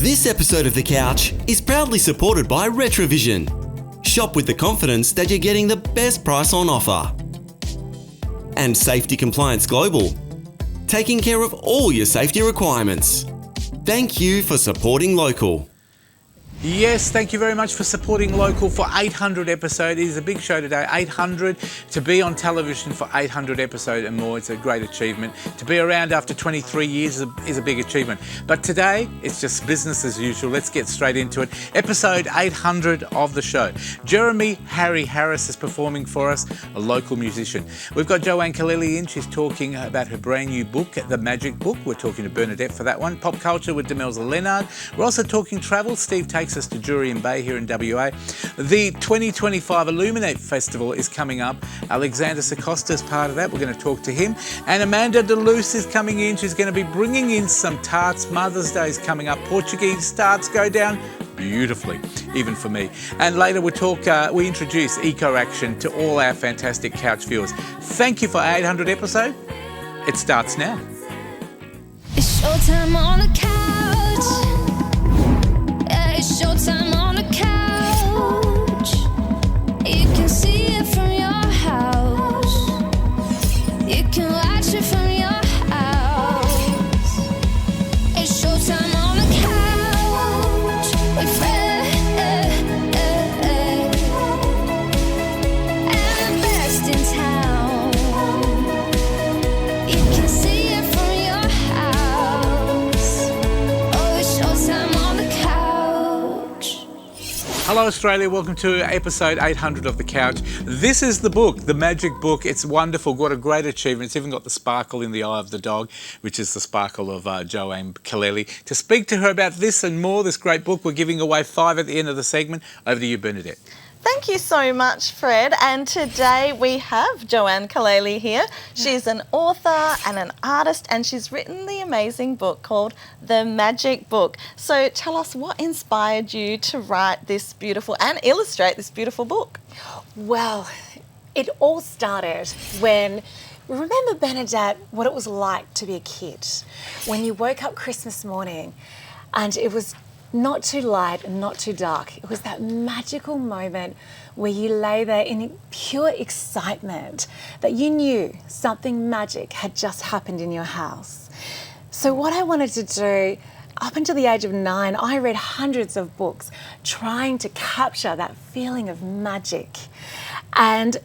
This episode of The Couch is proudly supported by Retrovision. Shop with the confidence that you're getting the best price on offer. And Safety Compliance Global, taking care of all your safety requirements. Thank you for supporting local. Yes, thank you very much for supporting local for 800 episode. It is a big show today, 800. To be on television for 800 episode and more, it's a great achievement. To be around after 23 years is a big achievement. But today, it's just business as usual. Let's get straight into it. Episode 800 of the show. Jeremy Harry Harris is performing for us, a local musician. We've got Joanne Kaleli in. She's talking about her brand new book, The Magic Book. We're talking to Bernadette for that one. Pop culture with Demelza Leonard. We're also talking travel. Steve takes us to Jurien Bay here in WA. The 2025 Illuminate Festival is coming up. Alexander Sacosta is part of that. We're going to talk to him. And Amanda Deleuze is coming in. She's going to be bringing in some tarts. Mother's Day is coming up. Portuguese tarts go down beautifully, even for me. And later we introduce Eco Action to all our fantastic couch viewers. Thank you for 800 episode. It starts now. It's showtime on the couch. It's showtime on the couch. You can see it from your house. You can watch it from your house. It's showtime on the couch with Fred and the best in town. You can see it from your house. Oh, it's showtime on the couch. Hello Australia, welcome to episode 800 of The Couch. This is the book, The Magic Book. It's wonderful, what a great achievement. It's even got the sparkle in the eye of the dog, which is the sparkle of Joanne Kaleli. To speak to her about this and more, this great book, we're giving away 5 at the end of the segment. Over to you, Bernadette. Thank you so much, Fred. And today we have Joanne Kaleli here. She's an author and an artist, and she's written the amazing book called The Magic Book. So tell us, what inspired you to write this beautiful and illustrate this beautiful book? Well, it all started when, remember, Bernadette, what it was like to be a kid when you woke up Christmas morning and it was not too light and not too dark. It was that magical moment where you lay there in pure excitement that you knew something magic had just happened in your house. So what I wanted to do, up until the age of 9, I read hundreds of books trying to capture that feeling of magic. And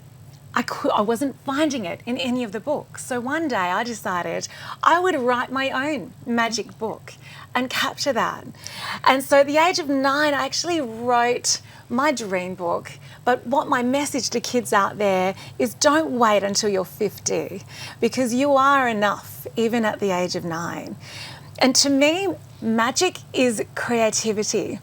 I wasn't finding it in any of the books. So one day I decided I would write my own magic book and capture that. And so at the age of 9, I actually wrote my dream book. But what my message to kids out there is, don't wait until you're 50, because you are enough even at the age of 9. And to me, magic is creativity.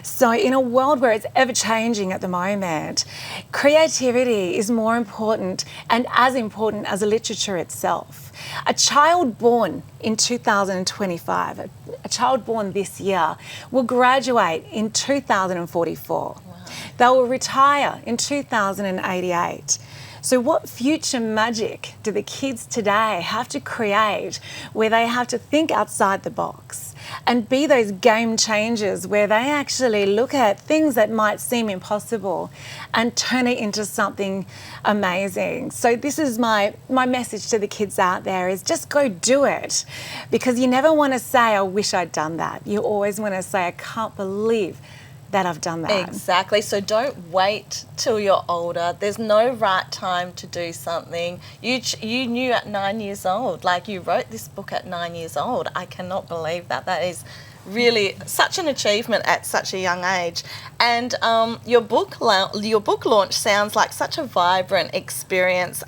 So in a world where it's ever-changing at the moment, creativity is more important and as important as literature itself. A child born in 2025, a child born this year, will graduate in 2044. Wow. They will retire in 2088. So what future magic do the kids today have to create where they have to think outside the box and be those game changers where they actually look at things that might seem impossible and turn it into something amazing? So this is my message to the kids out there, is just go do it, because you never want to say, I wish I'd done that. You always want to say, I can't believe that I've done that. Exactly. So don't wait till you're older. There's no right time to do something. You knew at 9 years old, like you wrote this book at 9 years old. I cannot believe that. That is really such an achievement at such a young age. And your book launch sounds like such a vibrant experience.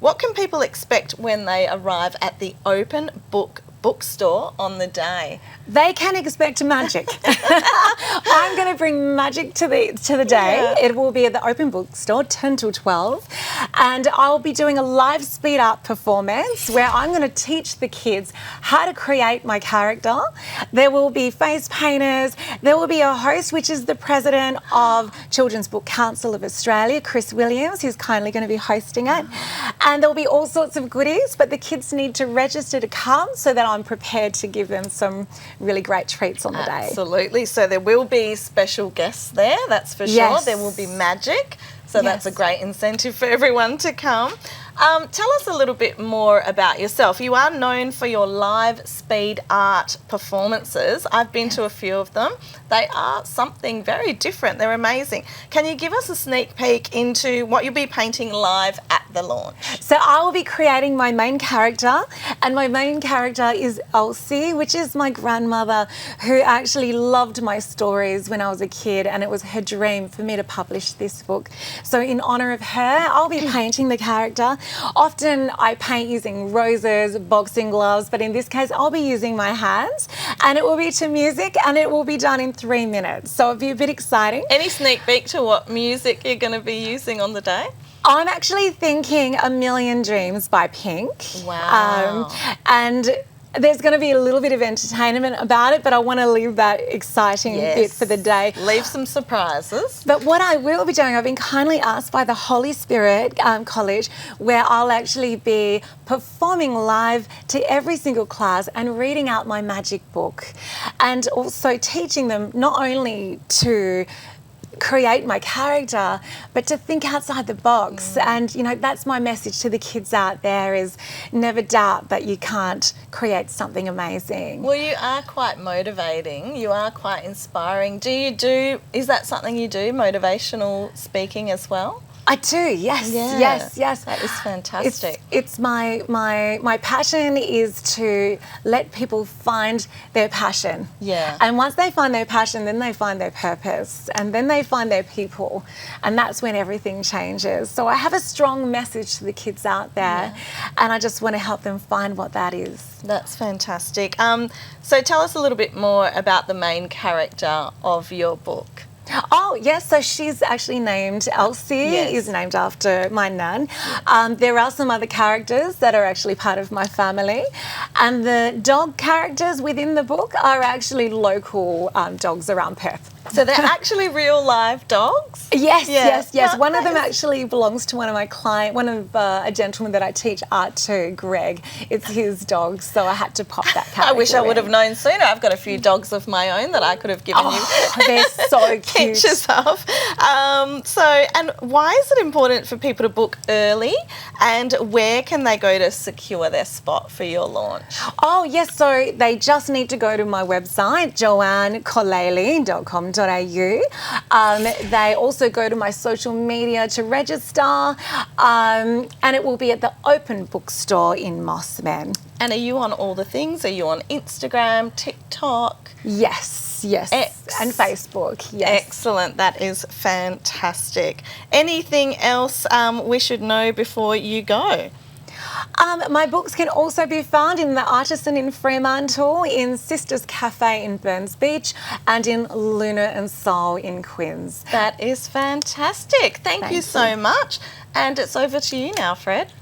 What can people expect when they arrive at the Open Bookstore on the day? They can expect magic. I'm going to bring magic to the day. Yeah. It will be at the Open Bookstore, 10 till 12. And I'll be doing a live speed art performance where I'm going to teach the kids how to create my character. There will will be face painters. There will be a host, which is the president of Children's Book Council of Australia, Chris Williams, who's kindly going to be hosting it. And there'll be all sorts of goodies, but the kids need to register to come so that I'm prepared to give them some really great treats on the day. Absolutely. So there will be special guests there, that's for sure. Yes. There will be magic. So that's a Yes. great incentive for everyone to come. Tell us a little bit more about yourself. You are known for your live speed art performances. I've been to a few of them. They are something very different. They're amazing. Can you give us a sneak peek into what you'll be painting live at the launch? So I will be creating my main character, and my main character is Elsie, which is my grandmother who actually loved my stories when I was a kid, and it was her dream for me to publish this book. So in honour of her, I'll be painting the character. Often I paint using roses, boxing gloves, but in this case I'll be using my hands, and it will be to music, and it will be done in 3 minutes. So it'll be a bit exciting. Any sneak peek to what music you're going to be using on the day? I'm actually thinking A Million Dreams by Pink. Wow. And there's going to be a little bit of entertainment about it, but I want to leave that exciting bit for the day. Leave some surprises. But what I will be doing, I've been kindly asked by the Holy Spirit College, where I'll actually be performing live to every single class and reading out my magic book, and also teaching them not only to create my character, but to think outside the box. And you know, that's my message to the kids out there, is never doubt that you can't create something amazing. Well, you are quite motivating. You are quite inspiring. Is that something you do, motivational speaking as well? I do, yes, Yeah. yes. That is fantastic. It's my passion is to let people find their passion. Yeah. And once they find their passion, then they find their purpose, and then they find their people, and that's when everything changes. So I have a strong message to the kids out there, and I just want to help them find what that is. That's fantastic. So tell us a little bit more about the main character of your book. Oh, yes, so she's actually named Elsie, Yes. is named after my nan. There are some other characters that are actually part of my family, and the dog characters within the book are actually local dogs around Perth. So they're actually real live dogs? Yes, Yeah. yes. No, One of that them is- actually belongs to one of my a gentleman that I teach art to, Greg. It's his dog, so I had to pop that character I wish I would have in. known sooner. I've got a few dogs of my own that I could have given you They're so cute. pictures of. And why is it important for people to book early, and where can they go to secure their spot for your launch? Oh, yes, so they just need to go to my website, joannecollaley.com.au. They also go to my social media to register, and it will be at the Open Bookstore in Mossman. And are you on all the things? Are you on Instagram, TikTok? Yes, X. and Facebook, yes. Excellent. That is fantastic. Anything else we should know before you go? My books can also be found in The Artisan in Fremantle, in Sisters Cafe in Burns Beach, and in Luna and Soul in Quinns. That is fantastic. Thank you so much. And it's over to you now, Fred.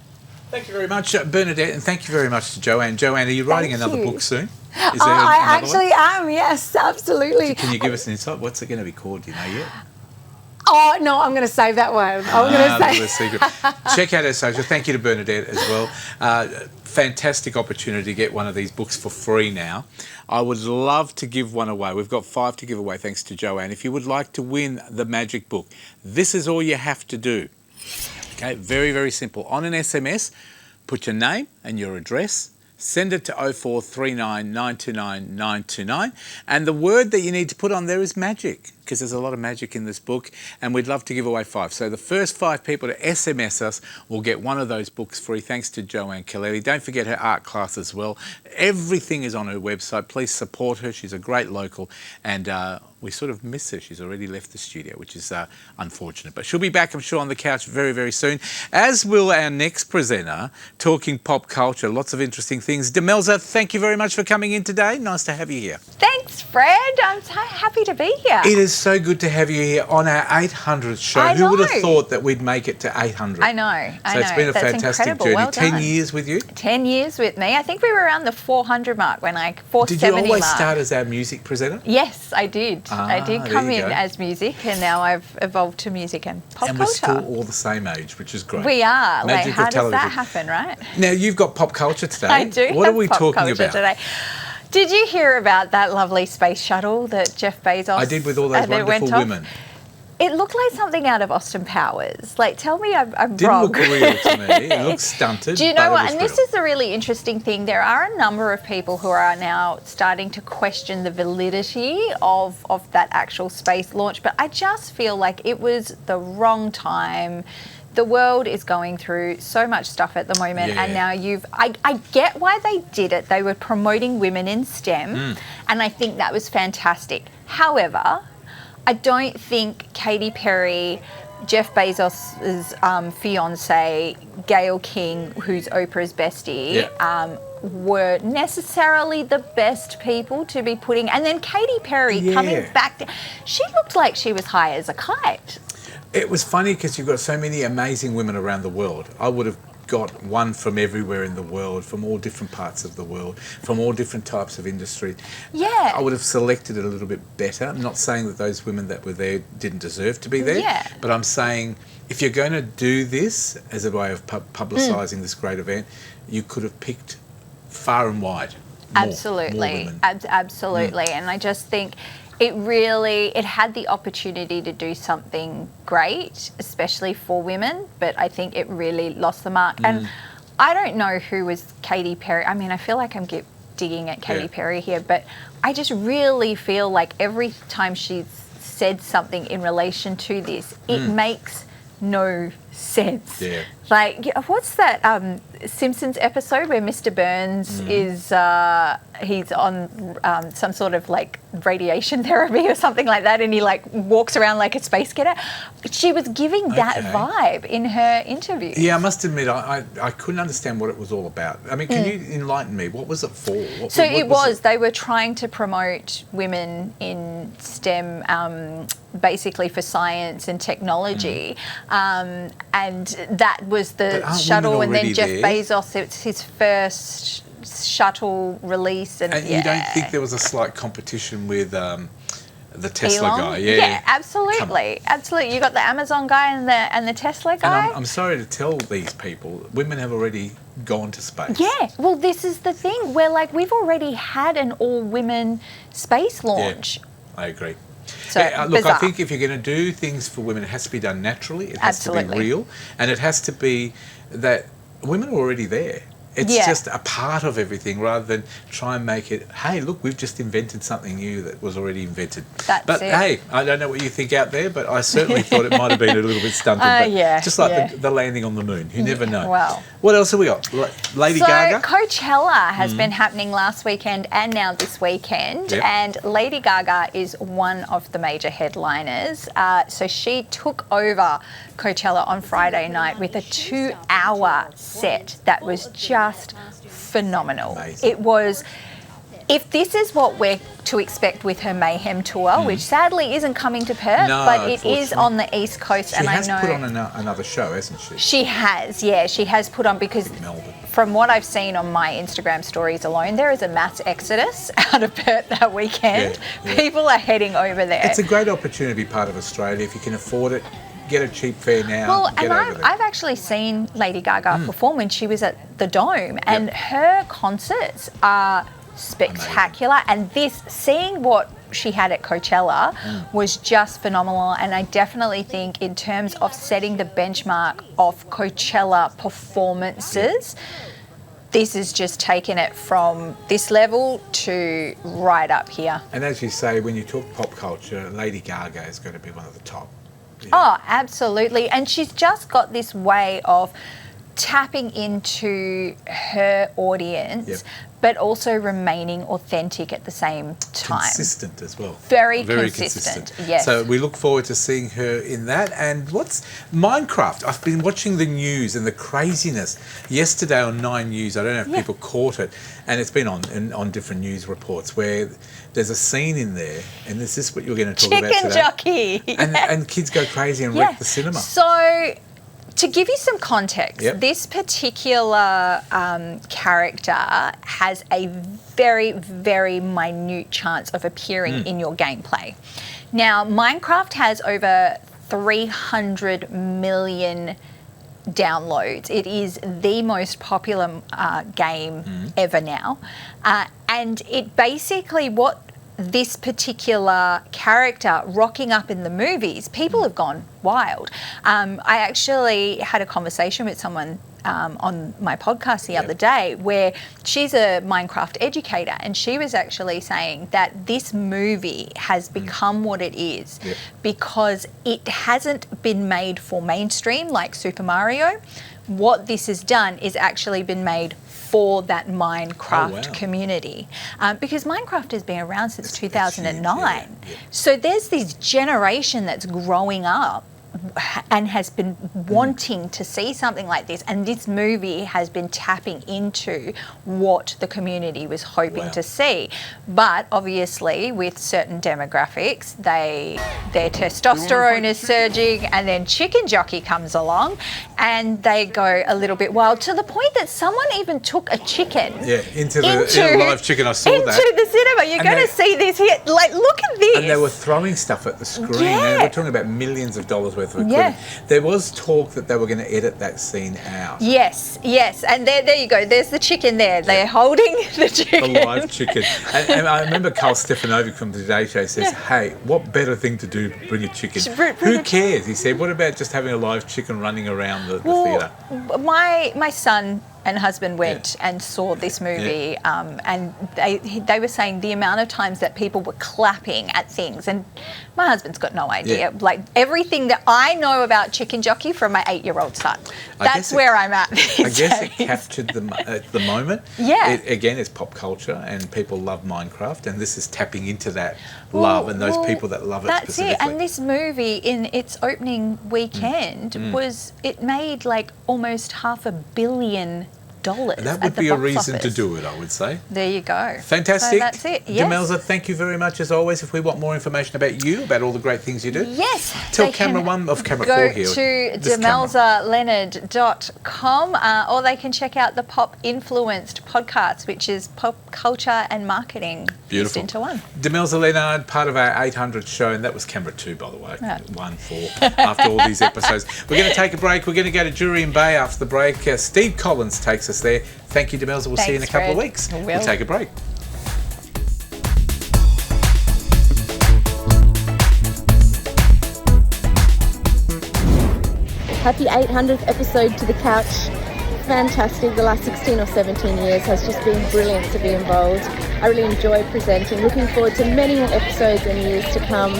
Thank you very much, Bernadette, and thank you very much to Joanne. Joanne, are you writing Thank another you. book soon? Is I another one? actually am, yes, absolutely. Can you give us an insight? What's it going to be called? Do you know yet? Oh, no, I'm going to save that one. I'm going to That say. was a secret. Check out her social. Thank you to Bernadette as well. Fantastic opportunity to get one of these books for free now. I would love to give one away. We've got 5 to give away thanks to Joanne. If you would like to win the magic book, this is all you have to do. Okay, very, very simple. On an SMS, put your name and your address. Send it to 0439 929 929. And the word that you need to put on there is magic, because there's a lot of magic in this book, and we'd love to give away 5. So the first 5 people to SMS us will get one of those books free, thanks to Joanne Collaley. Don't forget her art class as well. Everything is on her website. Please support her. She's a great local, and we sort of miss her. She's already left the studio, which is unfortunate. But she'll be back, I'm sure, on the couch very, very soon, as will our next presenter, talking pop culture. Lots of interesting things. Demelza, thank you very much for coming in today. Nice to have you here. Thanks, Fred. I'm so happy to be here. It is so good to have you here on our 800th show. I Who would have know. thought that we'd make it to 800? I know. I So know. it's been a That's fantastic incredible. journey. Well 10 done. years with you. 10 years with me. I think we were around the 400 mark when Did you 470 always mark. start as our music presenter? Yes, I did. I did there come you in go. as music, and now I've evolved to music and pop And we're culture. still all the same age, which is great. We are. Like, Magic how of does that television. happen, right? Now, you've got pop culture today. I do. What have are we pop talking culture about? today? Did you hear about that lovely space shuttle that Jeff Bezos? I did, with all those that went wonderful off? women. It looked like something out of Austin Powers. Like, tell me I'm Didn't wrong. look real to me. It looked stunted. Do you but know it what? was And this real. is the really interesting thing. There are a number of people who are now starting to question the validity of that actual space launch. But I just feel like it was the wrong time. The world is going through so much stuff at the moment, Yeah. and now I get why they did it. They were promoting women in STEM, and I think that was fantastic. However, I don't think Katy Perry, Jeff Bezos' fiance, Gayle King, who's Oprah's bestie, were necessarily the best people to be putting. And then Katy Perry coming back, she looked like she was high as a kite. It was funny because you've got so many amazing women around the world. I would have got one from everywhere in the world, from all different parts of the world, from all different types of industry. Yeah. I would have selected it a little bit better. I'm not saying that those women that were there didn't deserve to be there, Yeah. but I'm saying if you're going to do this as a way of publicising this great event, you could have picked far and wide more Absolutely. women. Absolutely. And I just think it had the opportunity to do something great, especially for women, but I think it really lost the mark. And I don't know who was Katy Perry. I mean, I feel like I'm digging at Katy Perry here, but I just really feel like every time she's said something in relation to this, it makes no sense. Yeah. Like, what's that Simpsons episode where Mr. Burns is he's on some sort of like radiation therapy or something like that, and he like walks around like a space cadet? She was giving that Okay. vibe in her interview. Yeah, I must admit, I couldn't understand what it was all about. I mean, can you enlighten me? What was it for? So what they were trying to promote women in STEM, basically for science and technology, and that was the But aren't shuttle. women And then already Jeff there? Bezos, it's his first shuttle release, and, And you don't think there was a slight competition with the Tesla Elon? guy? Yeah, absolutely, absolutely. You got the Amazon guy and the Tesla And guy. I'm sorry to tell these people, women have already gone to space. Yeah, well, this is the thing. We're like, we've already had an all-women space launch. I agree. So, Look, I bizarre. think if you're going to do things for women, it has to be done naturally. It has to Absolutely. be real, and it has to be that women are already there. It's Yeah. just a part of everything, rather than try and make it, hey, look, we've just invented something new that was already invented. That's but it. hey, I don't know what you think out there, but I certainly thought it might have been a little bit stunted. But yeah, just like yeah. the landing on the moon. You never know. well. What else have we got? Lady So Gaga? Coachella has been happening last weekend and now this weekend, Yep. and Lady Gaga is one of the major headliners. So she took over Coachella on Friday night with a 2-hour set that was just phenomenal. Amazing. It was. If this is what we're to expect with her Mayhem tour, which sadly isn't coming to Perth, No, but it is unfortunately. on the East Coast, She and has I know put on another show, hasn't she? she has, yeah, she has put on, because Melbourne. from what I've seen on my Instagram stories alone, there is a mass exodus out of Perth that weekend. Yeah, yeah. People are heading over there. It's a great opportunity to be part of Australia. If you can afford it, get a cheap fare now. Well, get and over there. I've actually seen Lady Gaga perform when she was at the Dome, and her concerts are spectacular. And seeing what she had at Coachella was just phenomenal. And I definitely think, in terms of setting the benchmark of Coachella performances, this has just taken it from this level to right up here. And as you say, when you talk pop culture, Lady Gaga is going to be one of the top. Oh, absolutely. And she's just got this way of tapping into her audience, Yep. but also remaining authentic at the same time. Consistent as well. Very consistent, yes. So we look forward to seeing her in that. And what's Minecraft? I've been watching the news and the craziness. Yesterday on 9 News, I don't know if people caught it, and it's been on different news reports where there's a scene in there, and is this what you're going to talk about Chicken today? jockey. And kids go crazy and wreck the cinema. So, to give you some context, Yep. this particular character has a very, very minute chance of appearing in your gameplay. Now, Minecraft has over 300 million downloads. It is the most popular game ever now. And it basically, what this particular character rocking up in the movies, people have gone wild. I actually had a conversation with someone on my podcast the other day where she's a Minecraft educator, and she was actually saying that this movie has become what it is because it hasn't been made for mainstream like Super Mario. What this has done is actually been made for that Minecraft community, because Minecraft has been around since 2009. So there's this generation that's growing up and has been wanting to see something like this, and this movie has been tapping into what the community was hoping to see. But obviously with certain demographics, their testosterone is surging, and then Chicken Jockey comes along and they go a little bit wild, to the point that someone even took a chicken into the live chicken. I saw that. Into the cinema. You're going to see this here. Like, look at this. And they were throwing stuff at the screen. And we're talking about millions of dollars worth of equipment. There was talk that they were going to edit that scene out. Yes. And there you go. There's the chicken there. They're holding the chicken. The live chicken. And I remember Carl Stefanovic from the Today Show says, hey, what better thing to do, bring a chicken? Who cares? He said, what about just having a live chicken running around the theatre? My son and husband went and saw this movie, and they were saying the amount of times that people were clapping at things, and my husband's got no idea. Like, everything that I know about Chicken Jockey from my 8-year-old son. That's where I'm at these I guess days. it captured the moment. Again, it's pop culture, and people love Minecraft, and this is tapping into that love and those people that love it specifically. That's it. And this movie, in its opening weekend, it made like almost $500 million. And that would be a reason to do it, I would say. There you go. Fantastic. So that's it. Yes. Demelza, thank you very much as always. If we want more information about you, about all the great things you do, tell camera 1 of camera go 4 here. Go to demelzaleonard.com, or they can check out the Pop Influenced podcast, which is pop culture and marketing just into one. Demelza Leonard, part of our 800 show, and that was camera 2, by the way. 1, 4, after all these episodes. We're going to take a break. We're going to go to Jurien Bay after the break. Steve Collins takes us there. Thank you, Demelza. We'll see you in a couple of weeks. We'll take a break. Happy 800th episode to The Couch. Fantastic. The last 16 or 17 years has just been brilliant to be involved. I really enjoy presenting. Looking forward to many more episodes and years to come.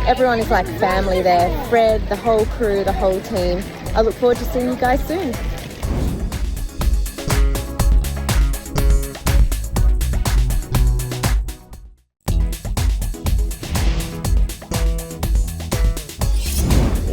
Everyone is like family there. Fred, the whole crew, the whole team. I look forward to seeing you guys soon.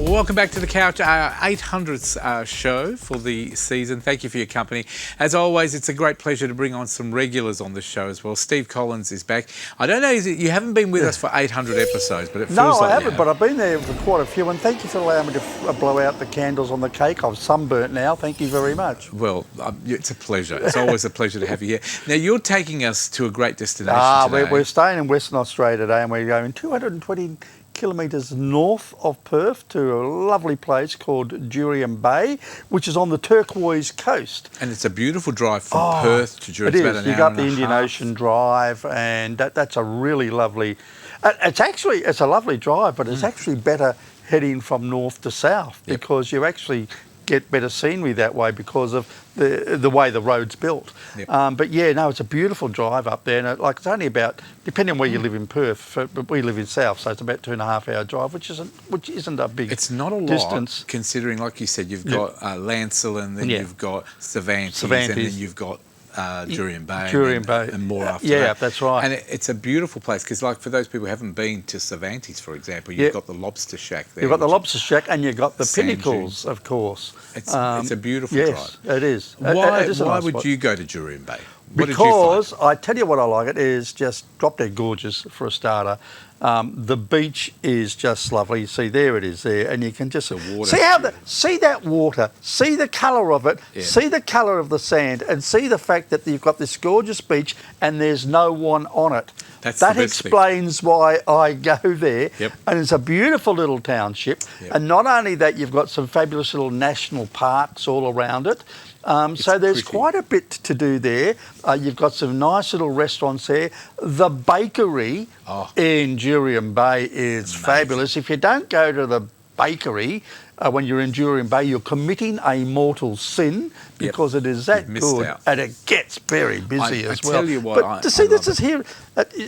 Welcome back to The Couch, our 800th show for the season. Thank you for your company. As always, it's a great pleasure to bring on some regulars on the show as well. Steve Collins is back. I don't know, you haven't been with us for 800 episodes, but it feels like... No, I haven't, but I've been there for quite a few, and thank you for allowing me to blow out the candles on the cake. I'm sunburnt now. Thank you very much. Well, it's a pleasure. It's always a pleasure to have you here. Now, you're taking us to a great destination today. We're staying in Western Australia today, and we're going 220 kilometres north of Perth to a lovely place called Jurien Bay, which is on the turquoise coast. And it's a beautiful drive from Perth to Jurien. It is. You got the Indian Ocean Drive, and that's a really lovely... It's a lovely drive, but it's actually better heading from north to south because you actually get better scenery that way because of the way the road's built. Yep. But yeah, no, it's a beautiful drive up there, and it's only about, depending on where you live in Perth, but we live in South, so it's about 2.5 hour drive, which isn't a big It's not a lot, distance. considering, like you said, you've got Lancelin, then Yeah. you've got Cervantes, and then you've got Jurien Bay, and more after that. Yeah, that's right. And it's a beautiful place because, like, for those people who haven't been to Cervantes, for example, you've got the Lobster Shack there. You've got the which Lobster Shack, and you've got the Sand Pinnacles, of course. It's a beautiful yes, drive. it is. Why It is a nice would spot. you go to Jurien Bay? What Because did you I tell you what I like, it is just drop dead gorgeous for a starter. The beach is just lovely. You see, there it is there, and you can just water see that water, see the colour of it, see the colour of the sand, and see the fact that you've got this gorgeous beach and there's no one on it. That's that the best thing. explains why I go there. Yep. And it's a beautiful little township. Yep. And not only that, you've got some fabulous little national parks all around it. So there's pretty. quite a bit to do there. You've got some nice little restaurants there. The bakery in Jurien Bay is fabulous. If you don't go to the bakery when you're in Jurien Bay, you're committing a mortal sin because it is that You've missed good out. and it gets very busy I as well. tell you what, but to see, this is here.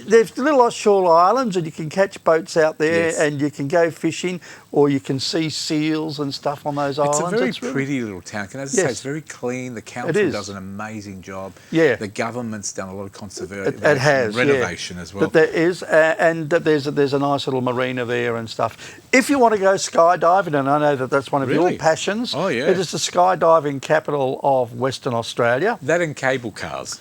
There's little offshore islands, and you can catch boats out there, Yes. and you can go fishing, or you can see seals and stuff on those It's islands. a very really- pretty little town. Can I just say, Yes. it's very clean. The council is. does an amazing job. Yeah. The government's done a lot of conservation, It has renovation as well. But there is, and there's a nice little marina there and stuff. If you want to go skydiving, and I know that that's one of Really? your passions. Oh, yeah. It is the skydiving capital of Western Australia. That and cable cars.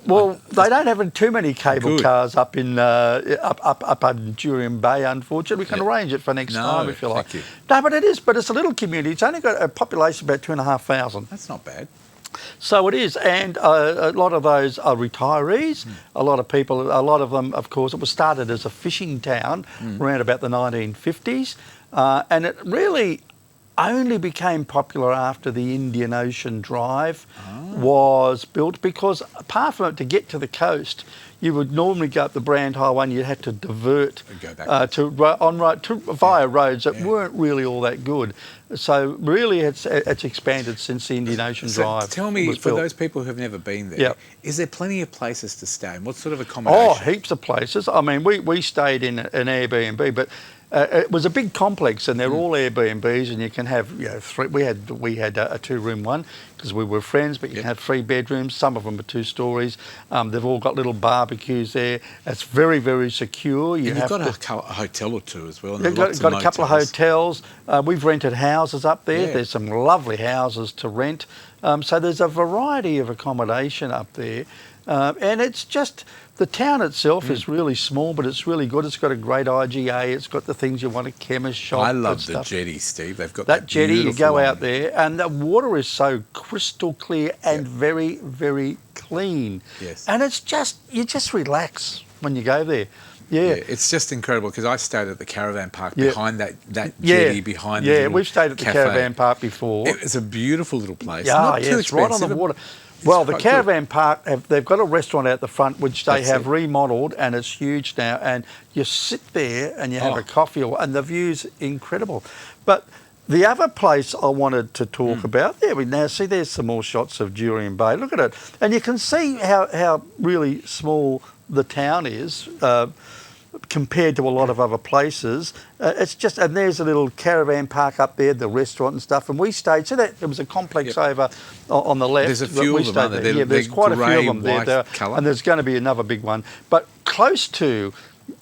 Well, they don't have too many cable Good. cars up in up in Jurien Bay, unfortunately. We can arrange it for next No, time if you like. thank you. No, but it's a little community. It's only got a population of about 2,500. That's not bad. So it is, and a lot of those are retirees. A lot of people, a lot of them, of course, it was started as a fishing town around about the 1950s, and it really only became popular after the Indian Ocean Drive was built, because apart from it, to get to the coast, you would normally go up the Brand Highway and you had to divert And go back. via roads that weren't really all that good. So really, it's expanded since the Indian Ocean So Drive. tell me, was for built. those people who've never been there, Yep. is there plenty of places to stay? And what sort of Oh, accommodation? heaps of places. I mean, we stayed in an Airbnb, but it was a big complex, and they're all Airbnbs, and you can have three. We had a 2-room one because we were friends, but you can have 3 bedrooms. Some of them are 2 stories. They've all got little barbecues there. It's very, very secure. And you've got a hotel or two as well. And You've lots got of a couple of motels. hotels. We've rented houses up there. Yeah. There's some lovely houses to rent. So there's a variety of accommodation up there. And it's just, the town itself is really small, but it's really good. It's got a great IGA. It's got the things you want, a chemist shop. I and love the stuff. jetty, Steve. They've got That jetty, you beautiful go out one. there, and the water is so crystal clear and very, very clean. Yes. And it's just, you just relax when you go there. Yeah, Yeah. it's just incredible because I stayed at the caravan park Yeah. behind that jetty, behind the Yeah, little we've stayed at the cafe. caravan park before. It's a beautiful little place. Yeah, Not too yes, right on the expensive. water. Well, the quite good. caravan park, they've got a restaurant out the front which they That's have it. remodelled, and it's huge now. And you sit there and you have a coffee, and the view's incredible. But the other place I wanted to talk about, there we now see there's some more shots of Jurien Bay. Look at it, and you can see how really small the town is. Compared to a lot of other places, it's just, and there's a little caravan park up there, the restaurant and stuff, and we stayed. So there was a complex over on the left. There's a that few we of them, stayed aren't there? there. They're- Yeah, there's they're quite a few grey, of them there, white colour. and there's going to be another big one. But close to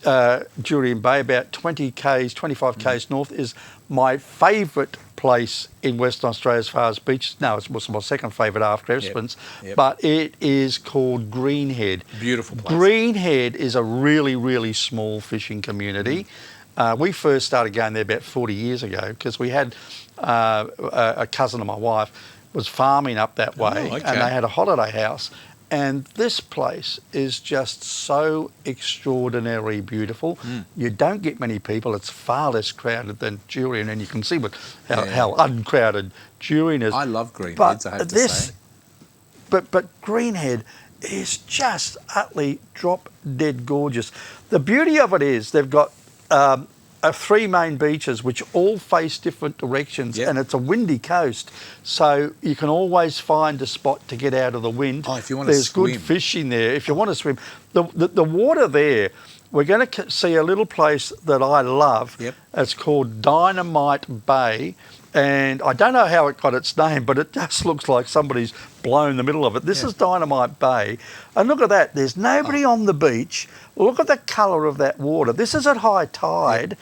Jurien Bay, about 25 k's north, is my favourite place in Western Australia as far as beaches. No, it was my second favourite after Esperance, Yep. but it is called Greenhead. Beautiful place. Greenhead is a really, really small fishing community. We first started going there about 40 years ago because we had a cousin of my wife was farming up that way, okay. and they had a holiday house. And this place is just so extraordinarily beautiful. You don't get many people. It's far less crowded than Jurien, and you can see how uncrowded Jurien is. I love Greenheads, I have to say. But Greenhead is just utterly drop dead gorgeous. The beauty of it is they've got three main beaches which all face different directions, Yep. and it's a windy coast, so you can always find a spot to get out of the wind. Oh, if you want to There's swim. good fishing there. If you want to swim, the water there, we're going to see a little place that I love. Yep. It's called Dynamite Bay. And I don't know how it got its name, but it just looks like somebody's blown the middle of it. This is Dynamite Bay. And look at that. There's nobody on the beach. Look at the colour of that water. This is at high tide.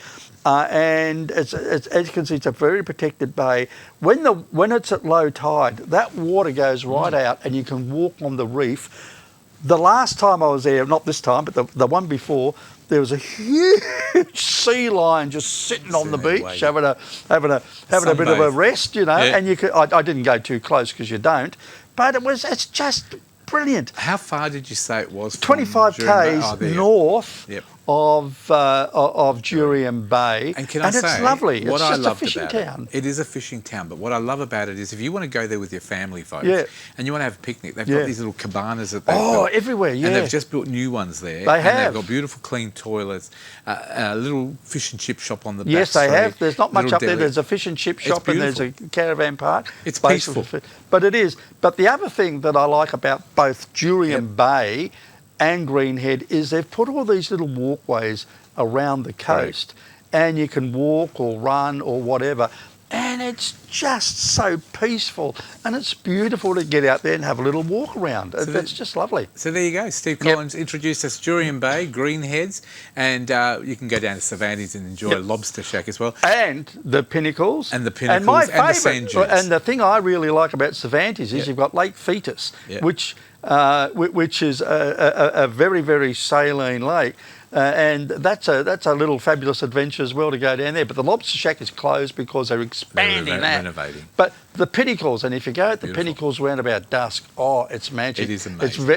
And it's, as you can see, it's a very protected bay. When it's at low tide, that water goes right out and you can walk on the reef. The last time I was there, not this time, but the one before, there was a huge sea lion just sitting on the beach, waiting. having a bit of a Sunbathe. rest, you know. Yeah. And you could, I didn't go too close because you don't, but it's just brilliant. How far did you say it was? From 25 Jurien Bay? k's Oh, there. north Yep. of Jurien Bay, And can I say, it's lovely. what It's I just a loved fishing about town. it is a fishing town, but what I love about it is if you want to go there with your family, folks, Yeah. and you want to have a picnic, they've Yeah. got these little cabanas that they've Oh, built. everywhere, yeah. And they've just built new ones there. They And have. they've got beautiful clean toilets, a little fish and chip shop on the back Yes, they street, have. There's not much little up there. deli. There's a fish and chip shop and there's a caravan park. It's Basically, peaceful. But it is. But the other thing that I like about both Jurien Bay and Greenhead is they've put all these little walkways around the coast, and you can walk or run or whatever. And it's just so peaceful, and it's beautiful to get out there and have a little walk around. It's just lovely. So there you go. Steve Collins introduced us Jurien Bay, Greenheads, and you can go down to Cervantes and enjoy Lobster Shack as well. And the Pinnacles. And the Pinnacles my and the favourite, sand dunes. and the thing I really like about Cervantes is you've got Lake Fetus, which is a very, very saline lake. And that's a little fabulous adventure as well to go down there. But the Lobster Shack is closed because they're expanding that. Renovating. But the Pinnacles, and if you go at the Pinnacles around about dusk, it's magic. It is amazing.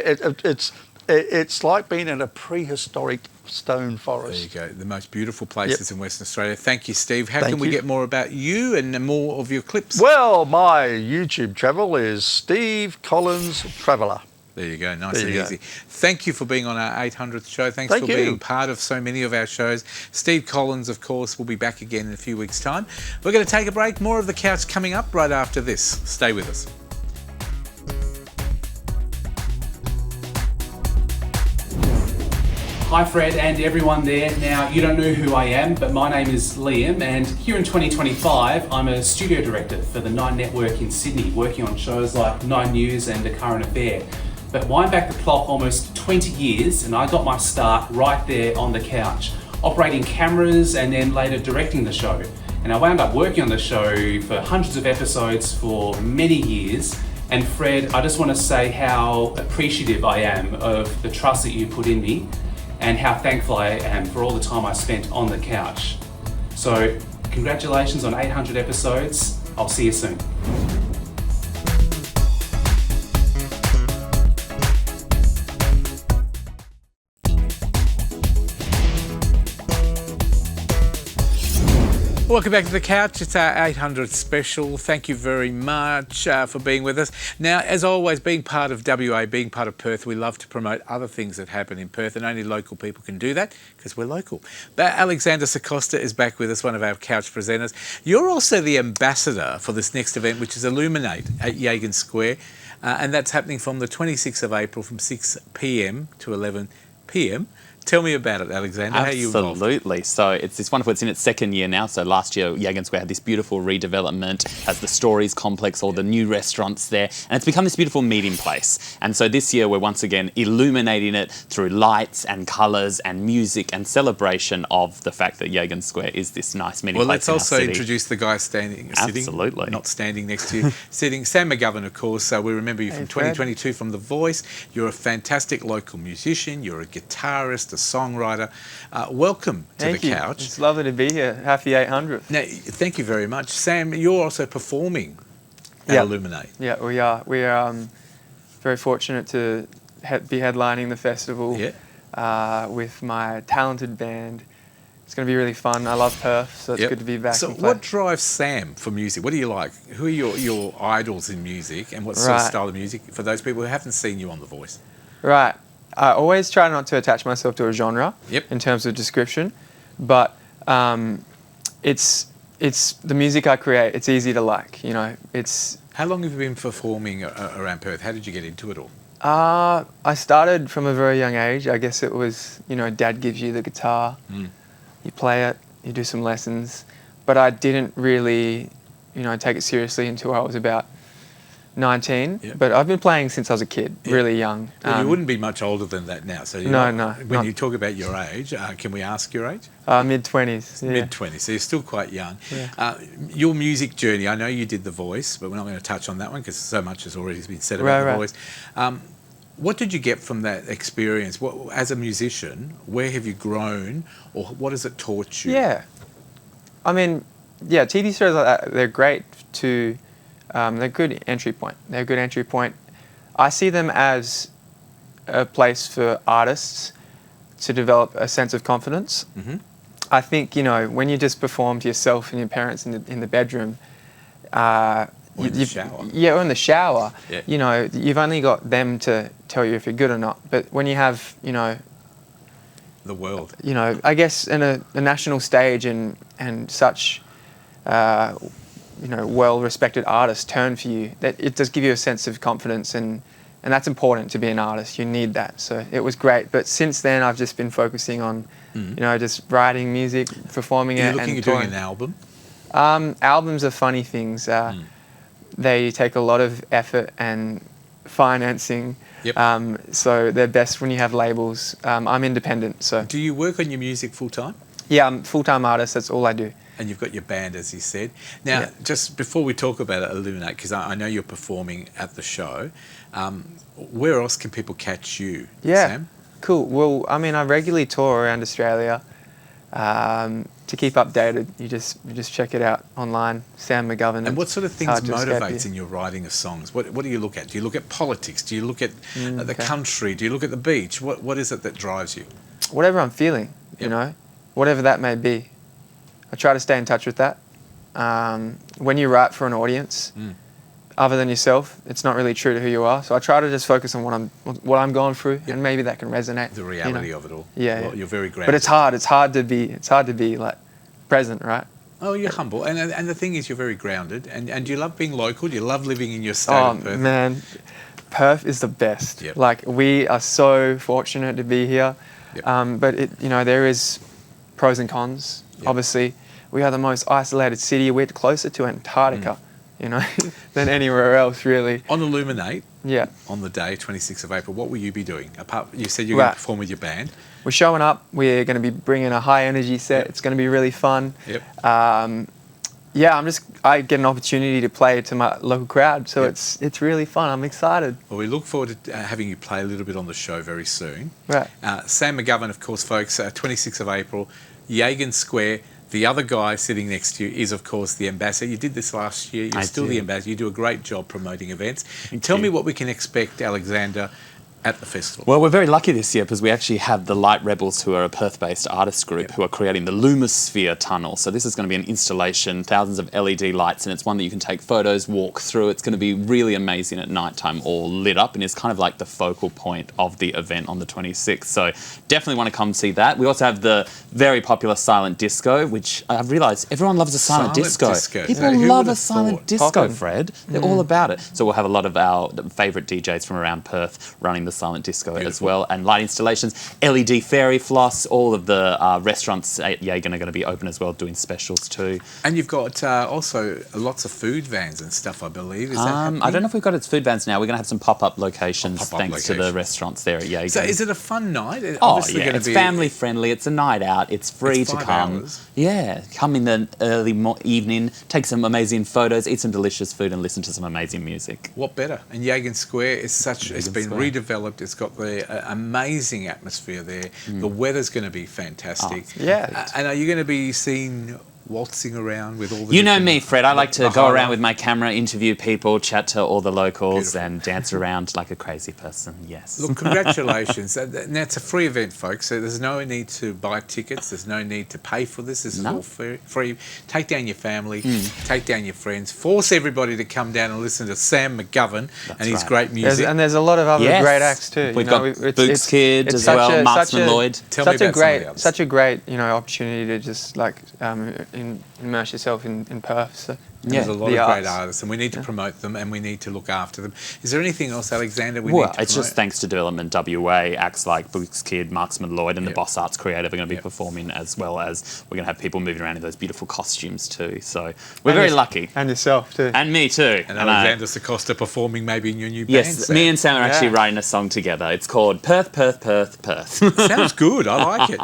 It's like being in a prehistoric stone forest. There you go. The most beautiful places in Western Australia. Thank you, Steve. How Thank can we you. get more about you and more of your clips? Well, my YouTube travel is Steve Collins Traveller. There you go, nice There and you go. easy. Thank you for being on our 800th show. Thanks Thank for you. being part of so many of our shows. Steve Collins, of course, will be back again in a few weeks' time. We're going to take a break. More of The Couch coming up right after this. Stay with us. Hi Fred and everyone there. Now, you don't know who I am, but my name is Liam, and here in 2025 I'm a studio director for the Nine Network in Sydney, working on shows like Nine News and The Current Affair. But wind back the clock almost 20 years and I got my start right there on the couch, operating cameras and then later directing the show. And I wound up working on the show for hundreds of episodes for many years. And Fred, I just want to say how appreciative I am of the trust that you put in me, and how thankful I am for all the time I spent on the couch. So, congratulations on 800 episodes. I'll see you soon. Welcome back to The Couch. It's our 800th special. Thank you very much for being with us. Now, as always, being part of WA, being part of Perth, we love to promote other things that happen in Perth, and only local people can do that because we're local. But Alexander Sacosta is back with us, one of our Couch presenters. You're also the ambassador for this next event, which is Illuminate at Yagan Square, and that's happening from the 26th of April from 6 p.m. to 11 p.m. Tell me about it, Alexander. How are you involved? Absolutely. So it's wonderful. It's in its second year now. So last year, Yagan Square had this beautiful redevelopment, has the Stories complex, all the new restaurants there, and it's become this beautiful meeting place. And so this year, we're once again illuminating it through lights and colours and music and celebration of the fact that Yagan Square is this nice meeting Well, place let's in our also city. introduce the guy sitting, Absolutely. not standing next to you, sitting. Sam McGovern, of course. We remember you from 2022 from The Voice. You're a fantastic local musician. You're a guitarist, a songwriter. Welcome to Thank The you. Couch. It's lovely to be here. Happy 800th. Now, thank you very much. Sam, you're also performing at Yeah. Illuminate. Yeah, we are. We are very fortunate to be headlining the festival with my talented band. It's going to be really fun. I love Perth, so it's good to be back. So and play. what drives Sam for music? What do you like? Who are your idols in music, and what sort of Right. style of music for those people who haven't seen you on The Voice? Right. I always try not to attach myself to a genre Yep. in terms of description, but It's the music I create. It's easy to like. You know, it's. How long have you been performing around Perth? How did you get into it all? I started from a very young age. I guess it was, you know, Dad gives you the guitar, you play it, you do some lessons, but I didn't really, you know, take it seriously until I was about 19. Yep. But I've been playing since I was a kid, really young. Well, you wouldn't be much older than that now. So No. When you talk about your age, can we ask your age? Mid-20s. Yeah. Mid-20s, so you're still quite young. Yeah. Your music journey, I know you did The Voice, but we're not going to touch on that one because so much has already been said about The Voice. What did you get from that experience? What, as a musician, where have you grown, or what has it taught you? Yeah. I mean, yeah, TV shows like that, they're great to, they're good entry point. They're a good entry point. I see them as a place for artists to develop a sense of confidence. Mm-hmm. I think, you know, when you just perform to yourself and your parents in the bedroom, or in the shower. Yeah, or in the shower. Yeah. You know, you've only got them to tell you if you're good or not. But when you have, you know, the world. You know, I guess in a national stage and such, you know, well-respected artists turn for you, that it does give you a sense of confidence, and that's important to be an artist. You need that. So it was great. But since then, I've just been focusing on, you know, just writing music, performing it, You're looking at doing an album? Albums are funny things. They take a lot of effort and financing. Yep. So they're best when you have labels. I'm independent, so. Do you work on your music full time? Yeah, I'm a full-time artist. That's all I do. And you've got your band, as you said. Now, just before we talk about it, Illuminate, because I know you're performing at the show, where else can people catch you, Sam? Cool. Well, I mean, I regularly tour around Australia. To keep updated, you just check it out online, Sam McGovern. And what sort of things motivates in your writing of songs? What do you look at? Do you look at politics? Do you look at the country? Do you look at the beach? What is it that drives you? Whatever I'm feeling, you know, whatever that may be. I try to stay in touch with that. When you write for an audience, other than yourself, it's not really true to who you are. So I try to just focus on what I'm going through, and maybe that can resonate. The reality of it all. Yeah, well, you're very grounded. But it's hard. It's hard to be like present, right? Oh, you're humble, and the thing is, you're very grounded, and do you love being local? Do you love living in your state of Perth? Oh man, Perth is the best. Yep. Like, we are so fortunate to be here. Yep. But there is pros and cons. Yep. Obviously, we are the most isolated city. We're closer to Antarctica, you know, than anywhere else, really. On Illuminate, yeah, on the day, 26th of April, what will you be doing? You said you're going to perform with your band. We're showing up. We're going to be bringing a high energy set. Yep. It's going to be really fun. Yep. I get an opportunity to play to my local crowd, so it's really fun. I'm excited. Well, we look forward to having you play a little bit on the show very soon. Right. Sam McGovern, of course, folks, 26th of April, Yagan Square. The other guy sitting next to you is, of course, the ambassador. You did this last year. You're still the ambassador. You do a great job promoting events. Tell me what we can expect, Alexander, at the festival. Well, we're very lucky this year because we actually have the Light Rebels, who are a Perth-based artist group, who are creating the Lumosphere Tunnel. So this is going to be an installation, thousands of LED lights, and it's one that you can take photos, walk through. It's going to be really amazing at nighttime, all lit up, and it's kind of like the focal point of the event on the 26th. So definitely want to come see that. We also have the very popular Silent Disco, which I've realised everyone loves a silent disco. People love a silent disco, Fred. They're all about it. So we'll have a lot of our favourite DJs from around Perth running the silent disco as well, and light installations, LED fairy floss. All of the restaurants at Yagan are going to be open as well, doing specials too. And you've got also lots of food vans and stuff, I believe. Is that happening? I don't know if we've got its food vans now. We're going to have some pop-up locations thanks to the restaurants there at Yagan. So is it a fun night? It's family friendly. It's a night out. It's free to come. Hours. Yeah, come in the early evening, take some amazing photos, eat some delicious food, and listen to some amazing music. What better? And Yagan Square is it's been redeveloped. It's got the amazing atmosphere there. The weather's going to be fantastic. Yeah. And are you going to be seen waltzing around with all the You know different- me, Fred. I like to the go around highlight. with my camera, interview people, chat to all the locals, Beautiful. and dance around like a crazy person. Yes. Look, congratulations. Now, it's a free event, folks, so there's no need to buy tickets. There's no need to pay for this. This is No. all free. Take down your family, take down your friends, force everybody to come down and listen to Sam McGovern and his right. great music. There's a lot of other Yes. great acts too. We've you know, got it's- Boots Kid it's as such well, a- Marksman such a- Lloyd. Tell me such a about some of great, the others. such a great, opportunity to just like immerse yourself in Perth. So, There's a lot the of great arts. artists, and we need to promote them, and we need to look after them. Is there anything else, Alexander, we Well, need to it's just promote? thanks to Development WA, acts like Boots Kid, Marksman Lloyd, and the Yep. Boss Arts Creative are going to be Yep. performing, as well as we're going to have people moving around in those beautiful costumes too. So we're very lucky. And yourself too. And me too. And I- Alexander Secosta performing maybe in your new band. Yes, Sam. me and Sam are actually Yeah. writing a song together. It's called Perth, Perth, Perth, Perth. Sounds good. I like it.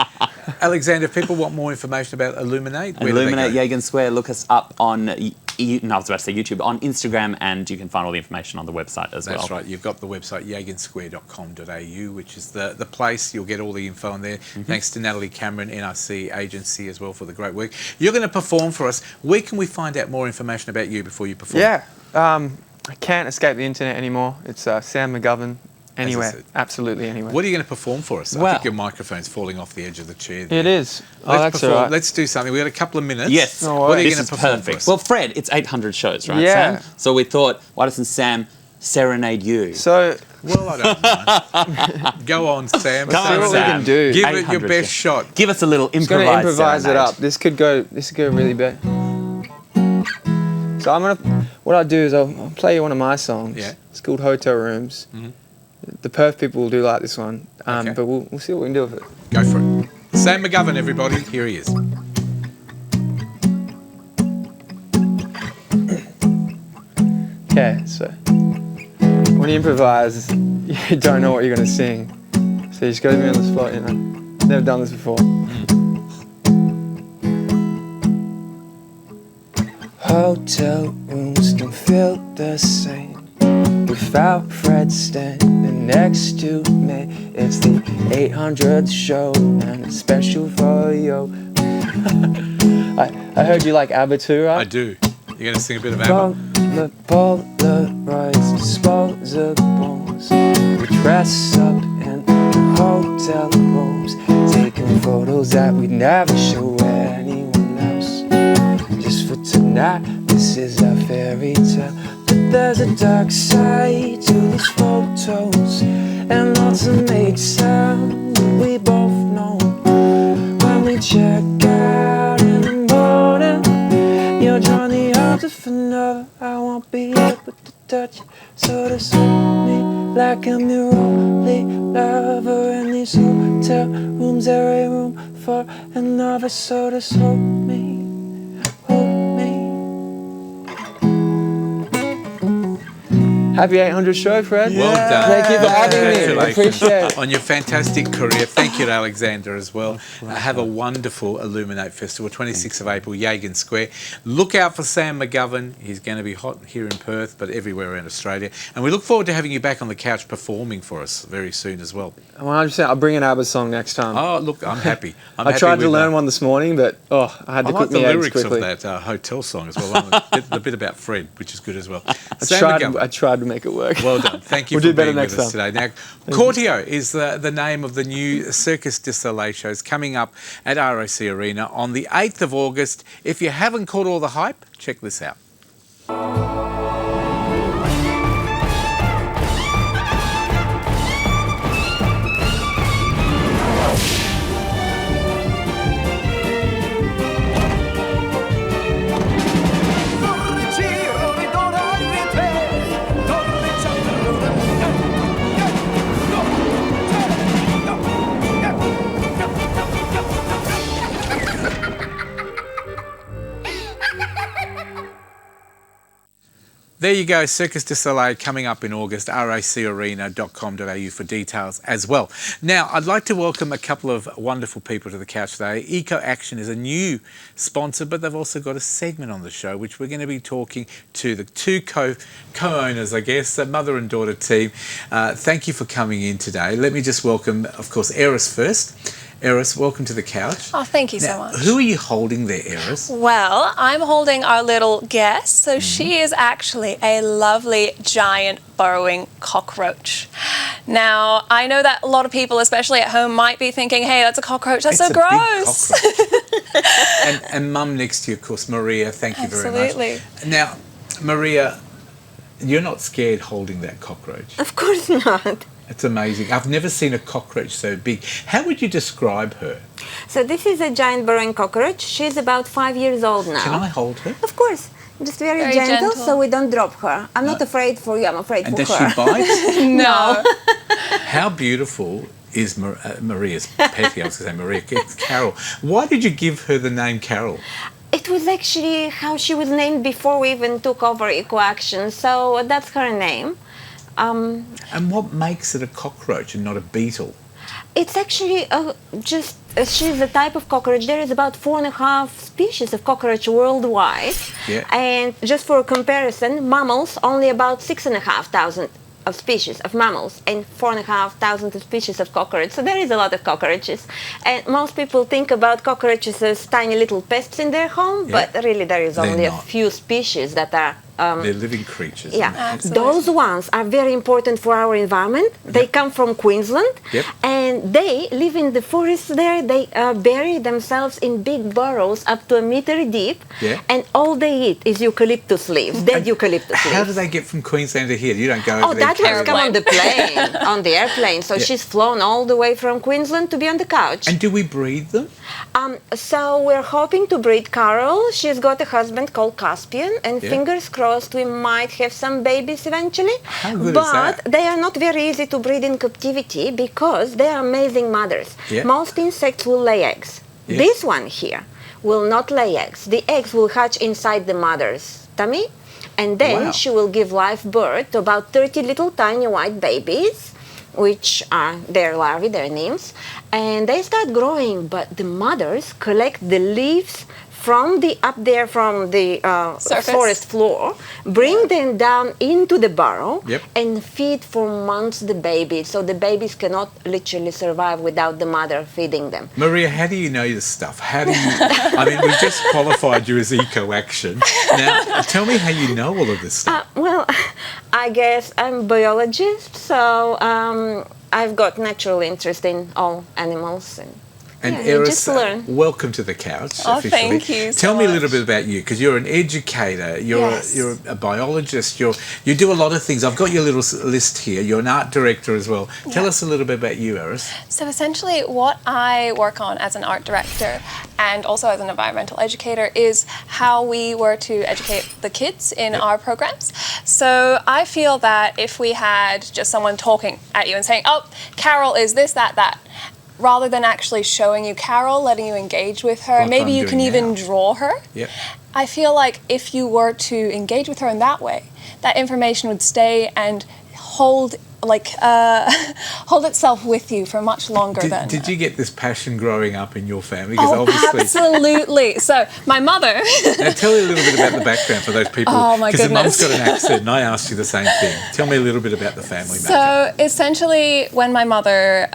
Alexander, if people want more information about Illuminate, where Illuminate do they go? Yagan Square. Look us up on, I was about to say YouTube, on Instagram, and you can find all the information on the website as well. That's right. You've got the website yagansquare.com.au, which is the place. You'll get all the info on there. Mm-hmm. Thanks to Natalie Cameron, NRC agency, as well, for the great work. You're going to perform for us. Where can we find out more information about you before you perform? Yeah, I can't escape the internet anymore. It's Sam McGovern. Anywhere, said. absolutely anywhere. What are you going to perform for us? I Well- think your microphone's falling off the edge of the chair there. It is. Oh, Let's that's perform. all right. Let's do something. We've got a couple of minutes. Yes, No What are you this going is to perform for perfect. us? Well, Fred, it's 800 shows, right, Yeah. Sam? So we thought, why doesn't Sam serenade you? So Well, I don't mind. Go on, Sam. Come see on, what we Sam. can do. Give it your 800 best shows. shot. Give us a little I'm just gonna improvised improvise it serenade. up. This could go really bad. So what I'll do is I'll play you one of my songs. Yeah. It's called Hotel Rooms. The Perth people will do like this one, Okay. but we'll see what we can do with it. Go for it. Sam McGovern, everybody. Here he is. Okay, so when you improvise, you don't know what you're gonna sing, so you just gotta be on the spot. You know, never done this before. Hotel rooms don't feel the same without Fred standing next to me. It's the 800th show and it's special for you. I heard you like ABBA too, right? I do. You're going to sing a bit of ABBA? Polaroids, disposables. We dress up in hotel rooms, taking photos that we'd never show anyone else. Just for tonight, this is our fairy tale. But there's a dark side to these photos, and lots of make sound we both know. When we check out in the morning, you're drawing the opposite for another. I won't be able to touch, so to hold me like a mirrorly lover in these hotel rooms. There ain't room for another, so to hold me, hold me. Happy 800 show, Fred. Well done. Thank you for having me. I Congratulations appreciate it. on your fantastic career. Thank you to Alexander as well. Have a wonderful Illuminate Festival, 26th of April, Yagan Square. Look out for Sam McGovern. He's going to be hot here in Perth, but everywhere around Australia. And we look forward to having you back on the couch performing for us very soon as well. 100%. I'll bring an ABBA song next time. Oh, look, I'm happy. I'm I happy tried to with learn that. one this morning, but I had I to like cook the me eggs lyrics quickly. of that hotel song as well. The bit about Fred, which is good as well. Sam I McGovern. tried to make it work. Well done. Thank you We'll for do better being with next us today. Now, Cortio is the name of the new Circus du Soleil shows coming up at ROC Arena on the 8th of August. If you haven't caught all the hype, check this out. There you go, Circus du Soleil coming up in August, racarena.com.au for details as well. Now, I'd like to welcome a couple of wonderful people to the couch today. Eco Action is a new sponsor, but they've also got a segment on the show, which we're going to be talking to the two co-owners, I guess, the mother and daughter team. Thank you for coming in today. Let me just welcome, of course, Eris first. Eris, welcome to the couch. Oh, thank you so Now, much. who are you holding there, Eris? Well, I'm holding our little guest. So she is actually a lovely giant burrowing cockroach. Now, I know that a lot of people, especially at home, might be thinking, hey, that's a cockroach. That's It's so a big gross. cockroach. and Mum next to you, of course, Maria, thank you very much. Absolutely. Now, Maria, you're not scared holding that cockroach. Of course not. It's amazing. I've never seen a cockroach so big. How would you describe her? So this is a giant burrowing cockroach. She's about 5 years old now. Can I hold her? Of course. Just very, Very gentle, gentle. so we don't drop her. I'm not afraid for you, I'm afraid And for does her. she bite? No. How beautiful is Maria's Petty? I was going to say Maria. It's Carol. Why did you give her the name Carol? It was actually how she was named before we even took over EcoAction, so that's her name. And what makes it a cockroach and not a beetle? It's actually she's a type of cockroach. There is about 4.5 species of cockroach worldwide. Yeah. And just for comparison, mammals, only about 6,500 of species of mammals and 4,500 of species of cockroaches. So there is a lot of cockroaches. And most people think about cockroaches as tiny little pests in their home, Yeah. but really there is They're only a not. few species that are They're living creatures. yeah, aren't they? those ones are very important for our environment. They come from Queensland, Yep. and they live in the forests there. They bury themselves in big burrows up to 1 meter deep, Yeah. and all they eat is eucalyptus leaves, dead eucalyptus How leaves. do they get from Queensland to here? You don't go Oh, over there. that one's come on the plane, on the airplane. So Yeah. she's flown all the way from Queensland to be on the couch. And do we breed them? So we're hoping to breed Carol. She's got a husband called Caspian, and Yeah. fingers crossed we might have some babies eventually. How good is but that? they are not very easy to breed in captivity because they are amazing mothers. Yeah. Most insects will lay eggs. Yes. This one here will not lay eggs. The eggs will hatch inside the mother's tummy, and then Wow. she will give live birth to about 30 little tiny white babies, which are their larvae, their nymphs, and they start growing, but the mothers collect the leaves from the Surface. forest floor, bring them down into the burrow, Yep. and feed for months the babies. So the babies cannot literally survive without the mother feeding them. Maria, how do you know this stuff? How do you... I mean, we've just qualified you as EcoAction. Now, tell me how you know all of this stuff. Well, I guess I'm a biologist, so I've got natural interest in all animals. And yeah, you Eris, just learn. welcome to the couch. Oh, officially. thank you so Tell me a much. little bit about you, because you're an educator, Yes. you're a biologist, you do a lot of things. I've got your little list here. You're an art director as well. Tell Yeah. us a little bit about you, Eris. So essentially what I work on as an art director and also as an environmental educator is how we were to educate the kids in our programs. So I feel that if we had just someone talking at you and saying, oh, Carol is this, that, rather than actually showing you Carol, letting you engage with her, Like maybe I'm you can doing even now. draw her. Yep. I feel like if you were to engage with her in that way, that information would stay and hold itself with you for much longer than. Did you get this passion growing up in your family? Because Oh, obviously. absolutely. So my mother. Now tell me a little bit about the background for those people. Oh, my Because Mum's goodness. got an accent, and I asked you the same thing. Tell me a little bit about the family makeup. So essentially, when my mother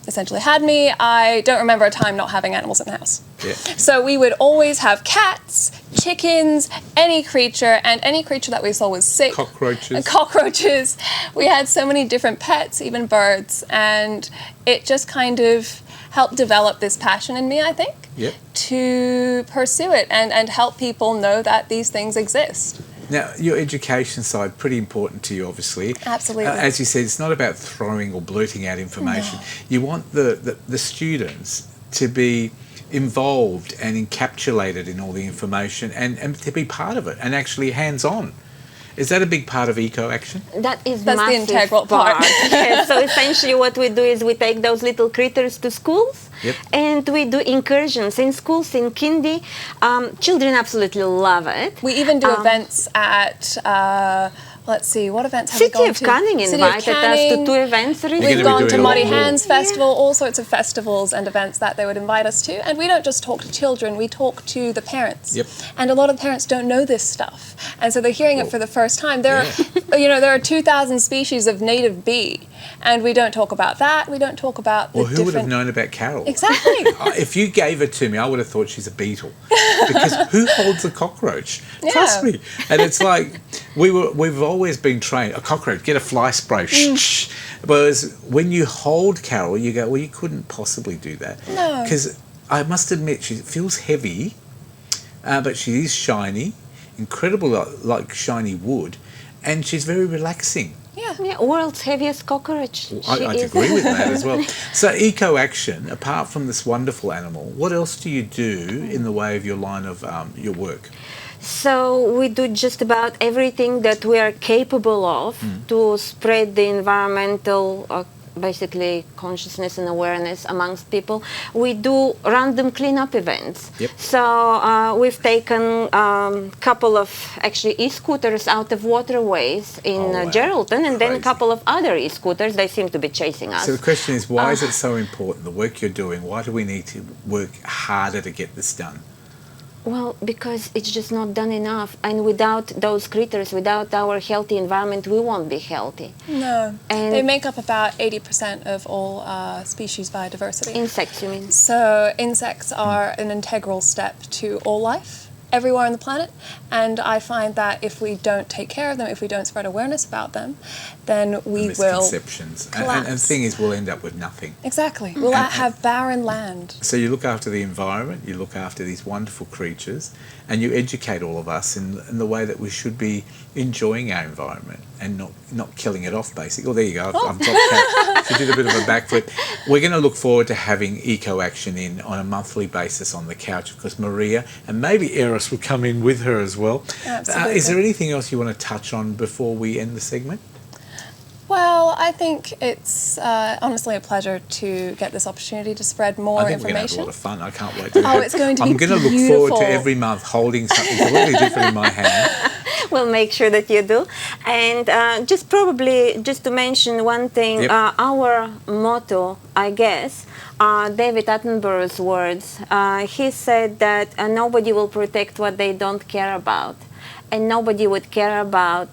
essentially had me, I don't remember a time not having animals in the house. Yeah. So we would always have cats, chickens, any creature, and any creature that we saw was sick. Cockroaches. Cockroaches. We had so many different pets, even birds, and it just kind of helped develop this passion in me, I think, Yep. to pursue it and help people know that these things exist. Now, your education side, pretty important to you, obviously. Absolutely. As you said, it's not about throwing or blurting out information. You want the students to be involved and encapsulated in all the information and to be part of it and actually hands-on. Is that a big part of EcoAction? That is That's the massive integral part. Yes, so essentially what we do is we take those little critters to schools. Yep. And we do incursions in schools, in kindy. Children absolutely love it. We even do events at let's see, what events have City we gone of to? Canning City of invited us to Canning. 2 events recently. We've gone to doing a Muddy lot more. Hands Festival, all sorts of festivals and events that they would invite us to. And we don't just talk to children, we talk to the parents. Yep. And a lot of the parents don't know this stuff. And so they're hearing it for the first time. There are, there are 2,000 species of native bee. And we don't talk about that. We don't talk about the Well, who would have different... known about Carol? Exactly. If you gave it to me, I would have thought she's a beetle. Because who holds a cockroach? Yeah. Trust me. And it's like, we've always been trained, a cockroach, get a fly spray, shh. Whereas when you hold Carol, you go, well, you couldn't possibly do that. No. Because I must admit, she feels heavy, but she is shiny, incredible, like shiny wood, and she's very relaxing. Yeah, world's heaviest cockroach. I'd agree with that as well. So Eco Action, apart from this wonderful animal, what else do you do in the way of your line of your work? So we do just about everything that we are capable of to spread the environmental basically consciousness and awareness amongst people. We do random cleanup events. Yep. So we've taken a couple of actually e-scooters out of waterways in Geraldton, and then a couple of other e-scooters. They seem to be chasing us. So the question is, why is it so important, the work you're doing? Why do we need to work harder to get this done? Well, because it's just not done enough, and without those critters, without our healthy environment, we won't be healthy. No, And they make up about 80% of all species biodiversity. Insects, you mean? So insects are an integral step to all life everywhere on the planet, and I find that if we don't take care of them, if we don't spread awareness about them, then we will Misconceptions. And the collapse. thing is, we'll end up with nothing. Exactly. We'll have barren land. So you look after the environment, you look after these wonderful creatures, and you educate all of us in the way that we should be enjoying our environment and not killing it off, basically. Oh, there you go. I've dropped Kat. She did a bit of a backflip. We're going to look forward to having Eco Action in on a monthly basis on the couch, because Maria and maybe Eris will come in with her as well. Absolutely. Is there anything else you want to touch on before we end the segment? Well, I think it's honestly a pleasure to get this opportunity to spread more I think we're going to have a information. lot of fun. I can't wait to Oh, it's going to be I'm going to look beautiful. forward to every month holding something completely different in my hand. We'll make sure that you do. And just to mention one thing, Yep. our motto, I guess, David Attenborough's words, he said that nobody will protect what they don't care about, and nobody would care about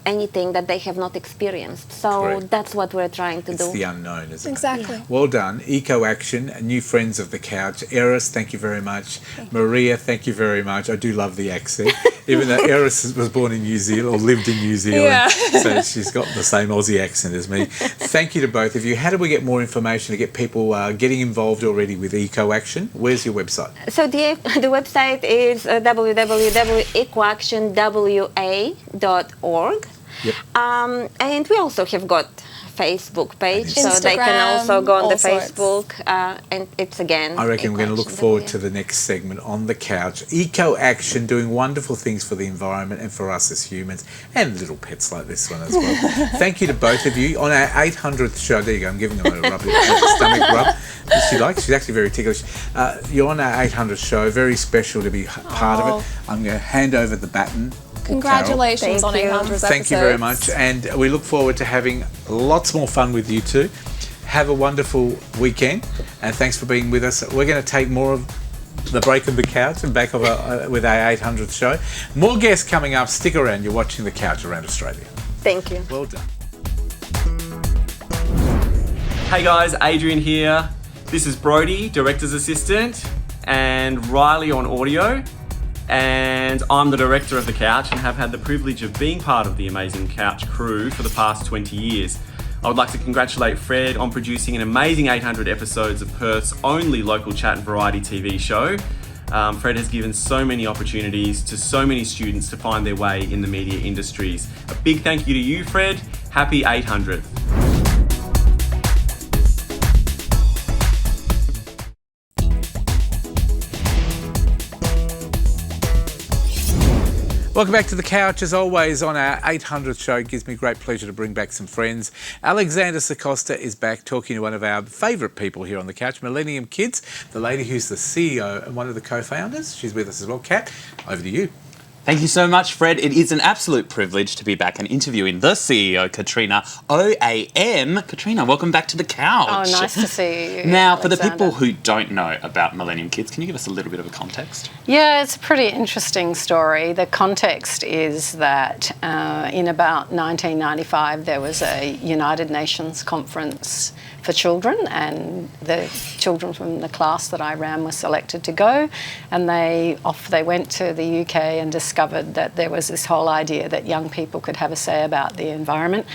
anything that they have not experienced. So Correct. that's what we're trying to It's do. the unknown, isn't it? Exactly. Well done. Eco Action, new friends of the couch. Eris, thank you very much. Maria, thank you very much. I do love the accent. Even though Eris was born in New Zealand, or lived in New Zealand, Yeah. so she's got the same Aussie accent as me. Thank you to both of you. How do we get more information to get people getting involved already with Eco Action? Where's your website? So the website is www.ecoactionwa.org. Yep. And we also have got Facebook page, so they can Instagram, also go on the all sorts. Facebook, and it's again. I reckon we're going to look forward to the next segment on the couch. Eco Action, doing wonderful things for the environment and for us as humans, and little pets like this one as well. Thank you to both of you. On our 800th show, there you go, I'm giving them a rub, a stomach rub. She likes, she's actually very ticklish. You're on our 800th show, very special to be part of it. I'm going to hand over the baton. Congratulations on 800 episodes. Thank you very much, and we look forward to having lots more fun with you too. Have a wonderful weekend, and thanks for being with us. We're going to take more of the break of the couch and back of with our 800th show. More guests coming up. Stick around. You're watching The Couch Around Australia. Thank you. Well done. Hey guys, Adrian here. This is Brody, Director's Assistant, and Riley on audio. And I'm the director of The Couch and have had the privilege of being part of the amazing Couch crew for the past 20 years. I would like to congratulate Fred on producing an amazing 800 episodes of Perth's only local chat and variety TV show. Fred has given so many opportunities to so many students to find their way in the media industries. A big thank you to you, Fred. Happy 800th. Welcome back to The Couch. As always, on our 800th show, it gives me great pleasure to bring back some friends. Alexander Sacosta is back talking to one of our favourite people here on The Couch, Millennium Kids, the lady who's the CEO and one of the co-founders. She's with us as well. Kat, over to you. Thank you so much, Fred. It is an absolute privilege to be back and interviewing the CEO, Katrina OAM. Katrina, welcome back to the couch. Oh, nice to see you. Now, for the Alexander. people who don't know about Millennium Kids, can you give us a little bit of a context? Yeah, it's a pretty interesting story. The context is that in about 1995 there was a United Nations conference for children, and the children from the class that I ran were selected to go, and they went to the UK and discovered that there was this whole idea that young people could have a say about the environment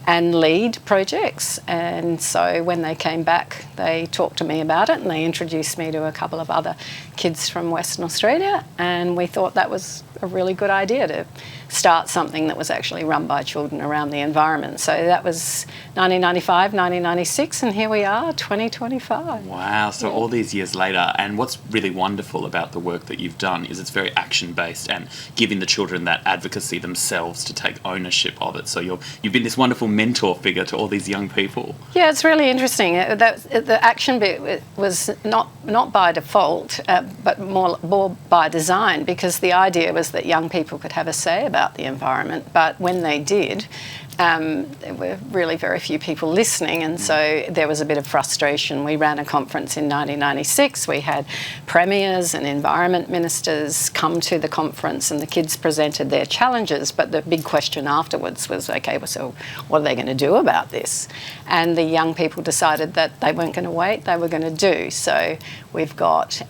and lead projects. And so when they came back, they talked to me about it, and they introduced me to a couple of other kids from Western Australia, and we thought that was a really good idea to start something that was actually run by children around the environment. So that was 1995, 1996, and here we are, 2025. Wow, so all these years later, and what's really wonderful about the work that you've done is it's very action-based and giving the children that advocacy themselves to take ownership of it. So you've been this wonderful mentor figure to all these young people. Yeah, it's really interesting. The action bit was not by default, but more by design, because the idea was that young people could have a say about the environment. But when they did, there were really very few people listening, and so there was a bit of frustration. We ran a conference in 1996. We had premiers and environment ministers come to the conference, and the kids presented their challenges, but the big question afterwards was, okay, so what are they going to do about this? And the young people decided that they weren't going to wait, they were going to do. So we've got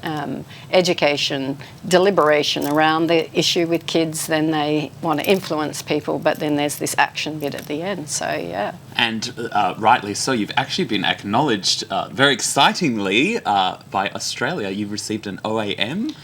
education, deliberation around the issue with kids, then they want to influence people, but then there's this action bit at the end. So yeah. And rightly so, you've actually been acknowledged very excitingly by Australia. You've received an OAM.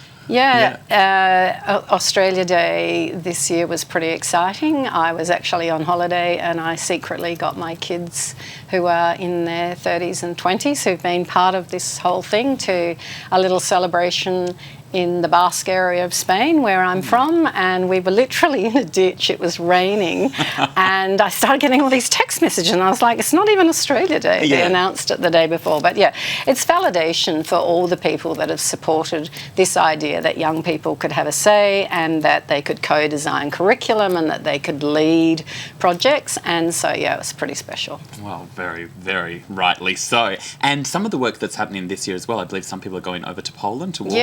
Australia Day this year was pretty exciting. I was actually on holiday, and I secretly got my kids, who are in their 30s and 20s, who've been part of this whole thing, to a little celebration in the Basque area of Spain, where I'm from, and we were literally in a ditch. It was raining, and I started getting all these text messages, and I was like, it's not even Australia Day. They announced it the day before. But yeah, it's validation for all the people that have supported this idea that young people could have a say, and that they could co-design curriculum, and that they could lead projects. And so yeah, it was pretty special. Well, very, very rightly so. And some of the work that's happening this year as well, I believe some people are going over to Poland, to Warsaw.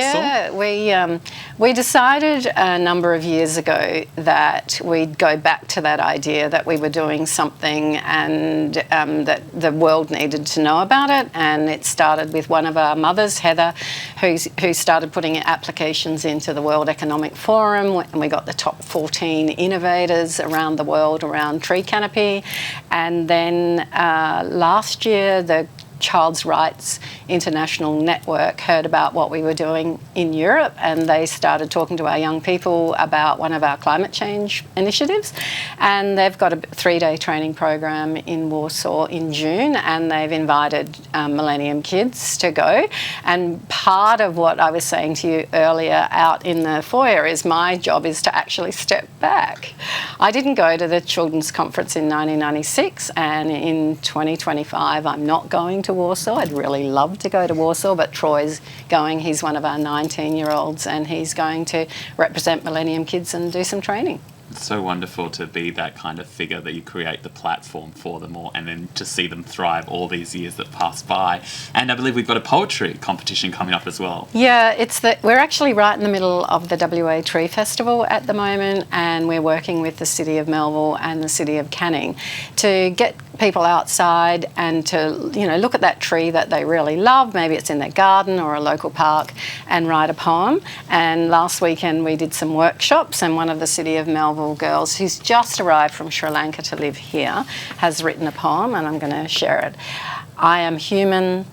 Yeah, we decided a number of years ago that we'd go back to that idea that we were doing something, and that the world needed to know about it. And it started with one of our mothers, Heather, who started putting applications into the World Economic Forum, and we got the top 14 innovators around the world around tree canopy. And then last year, the Child's Rights International Network heard about what we were doing in Europe, and they started talking to our young people about one of our climate change initiatives. And they've got a 3-day training program in Warsaw in June, and they've invited Millennium Kids to go. And part of what I was saying to you earlier out in the foyer is my job is to actually step back. I didn't go to the Children's Conference in 1996, and in 2025 I'm not going to Warsaw. I'd really love to go to Warsaw, but Troy's going. He's one of our 19-year-olds, and he's going to represent Millennium Kids and do some training. It's so wonderful to be that kind of figure, that you create the platform for them all, and then to see them thrive all these years that pass by. And I believe we've got a poetry competition coming up as well. Yeah, we're actually right in the middle of the WA Tree Festival at the moment, and we're working with the City of Melville and the City of Canning to get people outside and to look at that tree that they really love. Maybe it's in their garden or a local park, and write a poem. And last weekend we did some workshops, and one of the City of Melville girls, who's just arrived from Sri Lanka to live here, has written a poem, and I'm going to share it. I am human.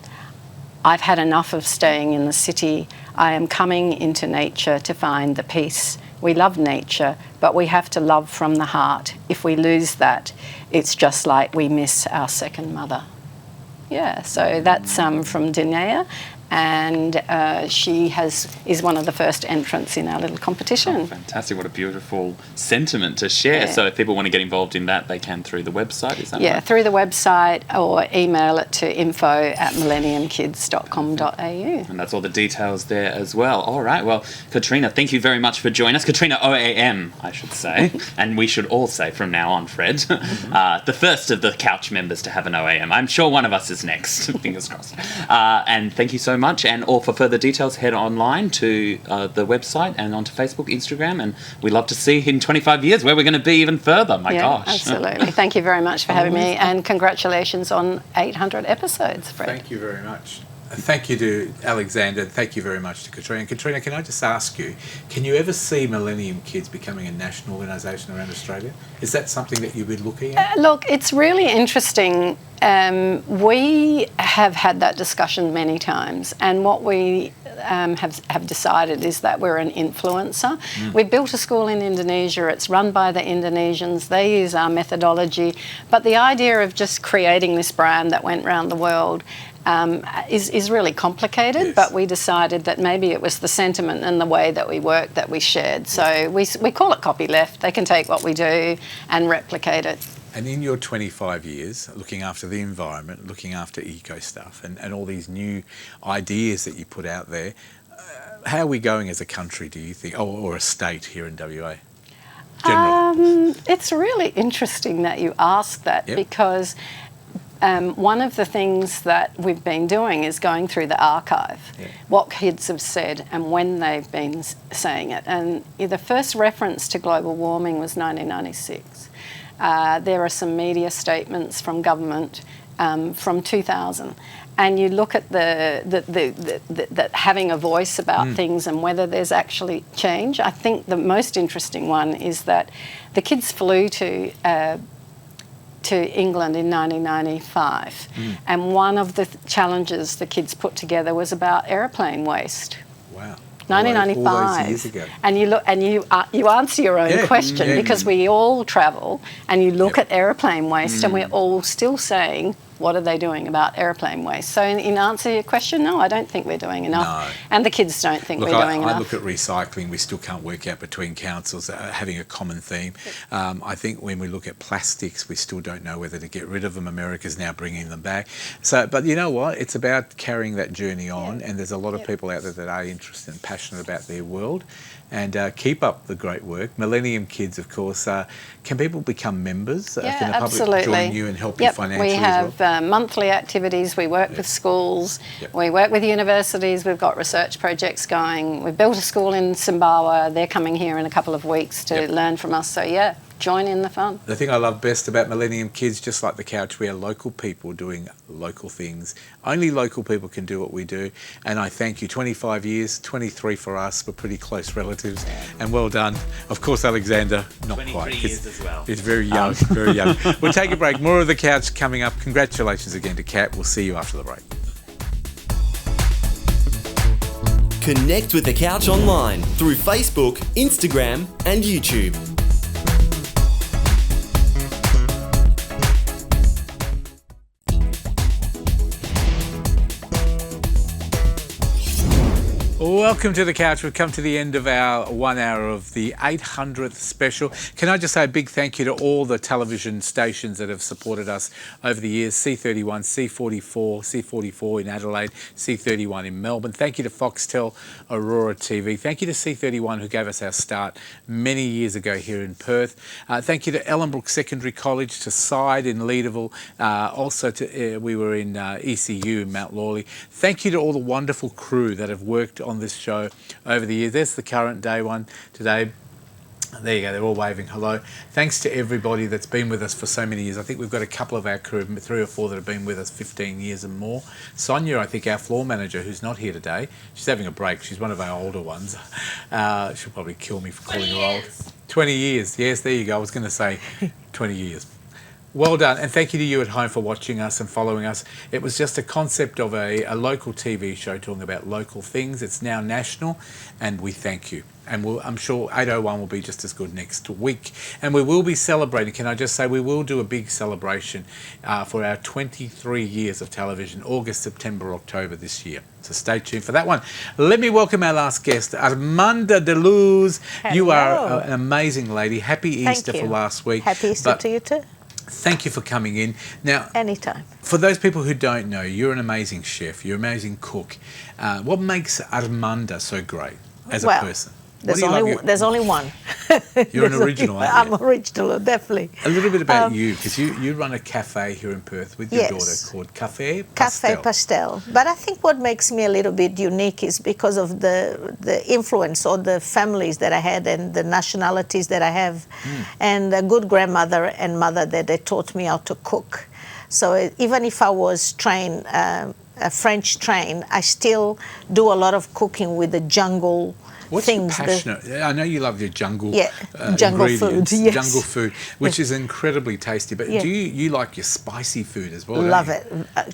I've had enough of staying in the city. I am coming into nature to find the peace. We love nature, but we have to love from the heart. If we lose that, it's just like we miss our second mother. Yeah, so that's from Dinea, and she is one of the first entrants in our little competition. Oh, fantastic. What a beautiful sentiment to share. Yeah. So if people want to get involved in that, they can through the website, is that Yeah, right? through the website or email it to info@millenniumkids.com.au. And that's all the details there as well. All right. Well, Katrina, thank you very much for joining us. Katrina OAM, I should say. And we should all say from now on, Fred, the first of the couch members to have an OAM. I'm sure one of us is next. Fingers crossed. And thank you so much. And for further details, head online to the website and onto Facebook, Instagram. And we'd love to see in 25 years where we're going to be even further. My gosh. Absolutely. Thank you very much for having me, and congratulations on 800 episodes, Fred. Thank you very much. Thank you to Alexander. Thank you very much to Katrina. Katrina, can I just ask you, can you ever see Millennium Kids becoming a national organisation around Australia? Is that something that you've been looking at? Look, it's really interesting. We have had that discussion many times, and what we have decided is that we're an influencer. We built a school in Indonesia. It's run by the Indonesians. They use our methodology. But the idea of just creating this brand that went around the world is really complicated, Yes. but we decided that maybe it was the sentiment and the way that we work that we shared. So we call it copyleft. They can take what we do and replicate it. And in your 25 years, looking after the environment, looking after eco stuff and all these new ideas that you put out there, how are we going as a country, do you think, or a state here in WA? Generally. It's really interesting that you ask that because one of the things that we've been doing is going through the archive, what kids have said and when they've been saying it. And the first reference to global warming was 1996. There are some media statements from government from 2000. And you look at the having a voice about things and whether there's actually change. I think the most interesting one is that the kids flew to England in 1995, and one of the challenges the kids put together was about aeroplane waste. Wow. 1995, all those years ago. and you look and you answer your own question because we all travel, and you look at aeroplane waste, and we're all still saying, what are they doing about aeroplane waste? So in answer to your question, no, I don't think we're doing enough. No. And the kids don't think we're doing enough. I look at recycling, we still can't work out between councils having a common theme. I think when we look at plastics, we still don't know whether to get rid of them. America's now bringing them back. So, but you know what? It's about carrying that journey on, and there's a lot of people out there that are interested and passionate about their world. And keep up the great work. Millennium Kids, of course, can people become members? Can the public join you and help you financially we have monthly activities. We work with schools. We work with universities. We've got research projects going. We've built a school in Sumbawa. They're coming here in a couple of weeks to learn from us. So, join in the fun. The thing I love best about Millennium Kids, just like the couch, we are local people doing local things. Only local people can do what we do. And I thank you. 25 years, 23 for us. We're pretty close relatives. And well done. Of course, Alexander, not 23 quite. years as well. He's very young, very young. We'll take a break. More of the couch coming up. Congratulations again to Kat. We'll see you after the break. Connect with the couch online through Facebook, Instagram, and YouTube. Welcome to the couch. We've come to the end of our 1 hour of the 800th special. Can I just say a big thank you to all the television stations that have supported us over the years. C31, C44 in Adelaide, C31 in Melbourne. Thank you to Foxtel, Aurora TV. Thank you to C31 who gave us our start many years ago here in Perth. Thank you to Ellenbrook Secondary College, to Side in Leederville, also to we were in ECU in Mount Lawley. Thank you to all the wonderful crew that have worked on this show over the years. There's the current day one today. There you go, they're all waving hello. Thanks to everybody that's been with us for so many years. I think we've got a couple of our crew, 3 or 4 that have been with us 15 years and more. Sonia, I think our floor manager, who's not here today, she's having a break. She's one of our older ones. She'll probably kill me for calling her old. 20 years, yes, there you go. I was going to say 20 years. Well done, and thank you to you at home for watching us and following us. It was just a concept of a local TV show talking about local things. It's now national, and we thank you. And I'm sure 801 will be just as good next week. And we will be celebrating, can I just say, we will do a big celebration for our 23 years of television, August, September, October this year. So stay tuned for that one. Let me welcome our last guest, Armanda de Luz. You are an amazing lady. Happy Easter for last week. Happy Easter to you too. Thank you for coming in. Now, anytime. For those people who don't know, you're an amazing chef. You're an amazing cook. What makes Armanda so great as a person? There's only one. You're an original, aren't you? I'm original, definitely. A little bit about you, because you run a cafe here in Perth with your daughter called Cafe Pastel. Cafe Pastel. But I think what makes me a little bit unique is because of the influence or the families that I had and the nationalities that I have, and a good grandmother and mother that they taught me how to cook. So even if I was trained, French trained, I still do a lot of cooking with the jungle. What's your passionate? I know you love your jungle jungle food, yes. Jungle food, which is incredibly tasty. But do you like your spicy food as well? Love it.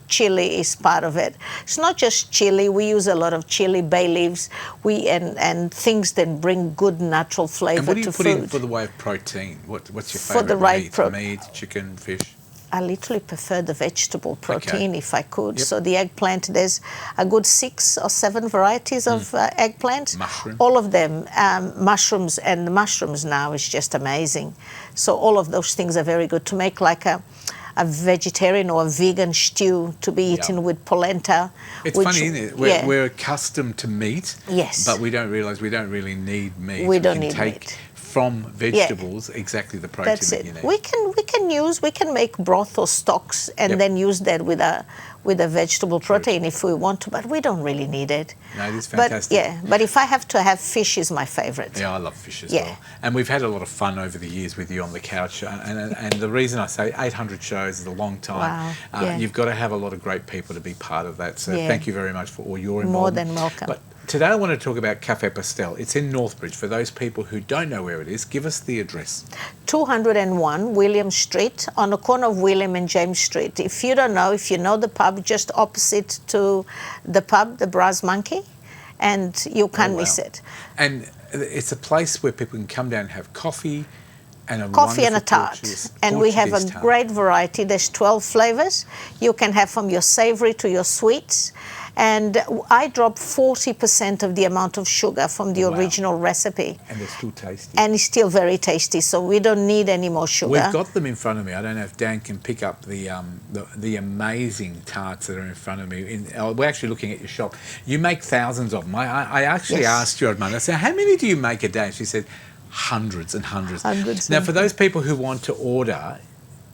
Chili is part of it. It's not just chili. We use a lot of chili, bay leaves, and things that bring good natural flavour to food. And what do you put in for the way of protein? What's your favourite for the right meat, chicken, fish? I literally prefer the vegetable protein if I could. So the eggplant, there's a good 6 or 7 varieties of eggplant. Mushroom. All of them, mushrooms, and the mushrooms now is just amazing. So all of those things are very good to make like a vegetarian or a vegan stew to be eaten with polenta. It's funny, isn't it? We're accustomed to meat, but we don't realise we don't really need meat. We don't need meat. From vegetables, exactly the protein that you need. We can make broth or stocks and then use that with a vegetable protein if we want to, but we don't really need it. No, it is fantastic. But if I have to have fish, is my favourite. Yeah, I love fish as well. And we've had a lot of fun over the years with you on the couch. And the reason I say 800 shows is a long time. Wow. You've got to have a lot of great people to be part of that. So thank you very much for all your involvement. More than welcome. But today I want to talk about Cafe Pastel. It's in Northbridge. For those people who don't know where it is, give us the address. 201 William Street, on the corner of William and James Street. If you don't know, if you know the pub, just opposite to the pub, the Brass Monkey, and you can't miss it. And it's a place where people can come down and have coffee and a tart. And we have a great variety. There's 12 flavours. You can have from your savoury to your sweets. And I drop 40% of the amount of sugar from the original recipe. And it's still tasty. And it's still very tasty, so we don't need any more sugar. We've got them in front of me. I don't know if Dan can pick up the amazing tarts that are in front of me. We're actually looking at your shop. You make thousands of them. I actually asked you, Armanda, I said, how many do you make a day? She said, hundreds and hundreds. Now, for those people who want to order,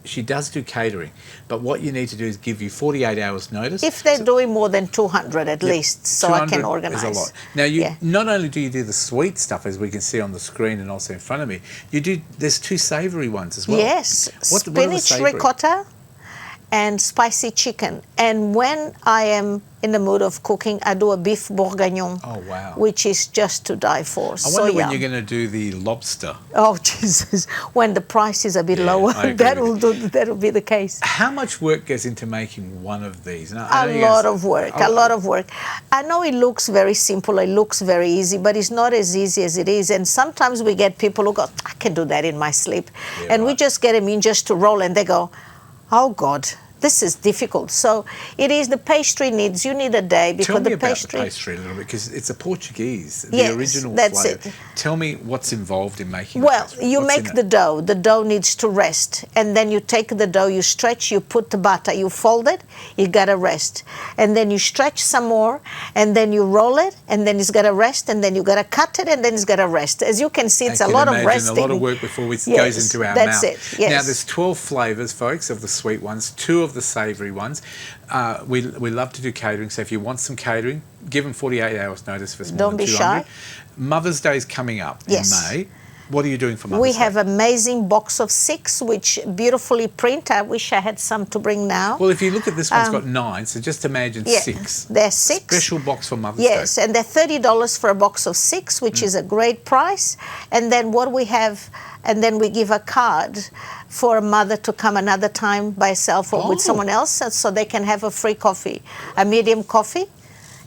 she does do catering, but what you need to do is give you 48 hours notice. If they're doing more than 200 at least, so I can organise. Is a lot. Now, not only do you do the sweet stuff, as we can see on the screen and also in front of me, there's 2 savoury ones as well. Yes, spinach ricotta and spicy chicken. And when I am in the mood of cooking, I do a beef bourguignon, which is just to die for. I wonder when you're going to do the lobster. Oh, Jesus. When the price is a bit lower, that'll be the case. How much work goes into making one of these? A lot of work. I know it looks very simple, it looks very easy, but it's not as easy as it is. And sometimes we get people who go, I can do that in my sleep. And we just get them in just to roll, and they go, oh God, this is difficult. So it is, the pastry needs, you need a day because Tell me the about pastry. the pastry a little bit, because it's a Portuguese, the original flavour. Tell me what's involved in making the pastry. You make the dough. The dough needs to rest. And then you take the dough, you stretch, you put the butter, you fold it, you gotta rest. And then you stretch some more, and then you roll it, and then it's gotta rest, and then you gotta cut it, and then it's gotta rest. As you can see, it's a lot of resting. A lot of work before it goes into our mouth. That's it, yes. Now, there's 12 flavours, folks, of the sweet ones, 2 of the savoury ones. We love to do catering, so if you want some catering, give them 48 hours notice for more than 200. Don't be shy. Mother's Day is coming up in May. What are you doing for Mother's We Day? have amazing box of 6, which beautifully print. I wish I had some to bring now. Well, if you look at this one's Um, got 9, so just imagine yeah, 6. They're 6. Special box for Mother's Yes, Day. and they're $30 for a box of 6, which is a great price. And then what we have, and then we give a card for a mother to come another time by herself or with someone else, so they can have a free coffee, a medium coffee,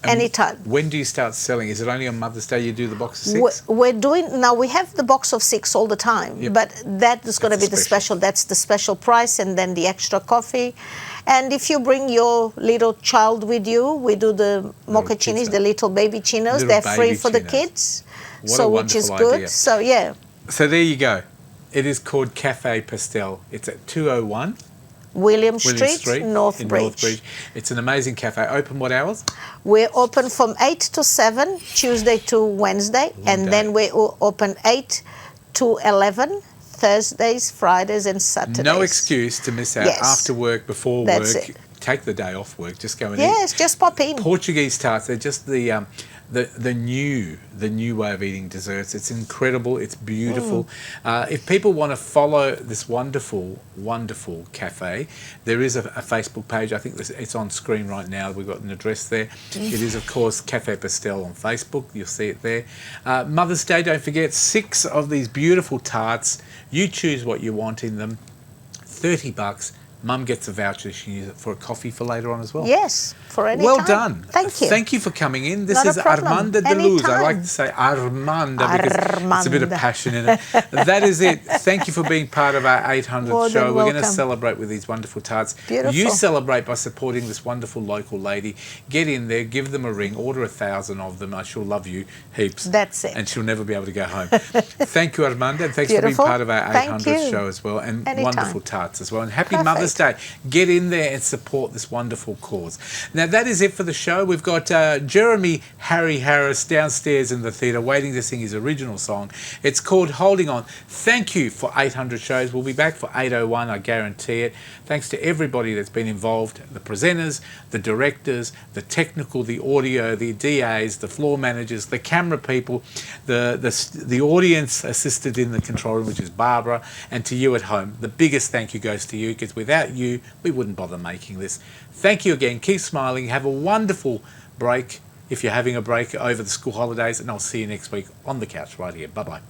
anytime. When do you start selling? Is it only on Mother's Day you do the box of 6? We're doing now. We have the box of 6 all the time, Yep. but that is going to That's be the the special. That's the special price, and then the extra coffee. And if you bring your little child with you, we do the mochachinis, the little baby chinos. Little They're free baby for the chinos. kids, What a so which is wonderful good. idea. So yeah, So there you go. It is called Cafe Pastel. It's at 201 William Street, North in Bridge. Northbridge. It's an amazing cafe. Open what hours? We're open from 8 to 7, Tuesday to Wednesday, and then we open 8 to 11, Thursdays, Fridays, and Saturdays. No excuse to miss out Yes. after work, before That's work. it. Take the day off work. Just go and eat. Yes, just pop in. Portuguese tarts. They're just the new way of eating desserts. It's incredible. It's beautiful. If people want to follow this wonderful cafe, there is a Facebook page. I think it's on screen right now. We've got an address there. It is, of course, Cafe Pastel on Facebook. You'll see it there. Mother's Day, don't forget, 6 of these beautiful tarts. You choose what you want in them. $30. Mum gets a voucher. She can use it for a coffee for later on as well. Yes, for any Well time. done. Thank you. Thank you for coming in. This Not a is problem. Armanda de Luz. I Anytime. like to say Armanda because it's a bit of passion in it. That is it. Thank you for being part of our 800th More show. than We're going to welcome. celebrate with these wonderful tarts. Beautiful. You celebrate by supporting this wonderful local lady. Get in there, give them a ring, order 1,000 of them. She'll love you heaps. That's it. And she'll never be able to go home. Thank you, Armanda, and thanks for Beautiful. being part of our Thank 800th you. show as well. And Anytime. wonderful tarts as well. And happy Perfect. Mother's Day. Get in there and support this wonderful cause. Now, that is it for the show. We've got Jeremy Harry Harris downstairs in the theatre waiting to sing his original song. It's called Holding On. Thank you for 800 shows. We'll be back for 801, I guarantee it. Thanks to everybody that's been involved, the presenters, the directors, the technical, the audio, the DAs, the floor managers, the camera people, the audience assisted in the control room, which is Barbara, and to you at home. The biggest thank you goes to you, because without you, we wouldn't bother making this. Thank you again. Keep smiling. Have a wonderful break if you're having a break over the school holidays, and I'll see you next week on the couch right here. Bye-bye.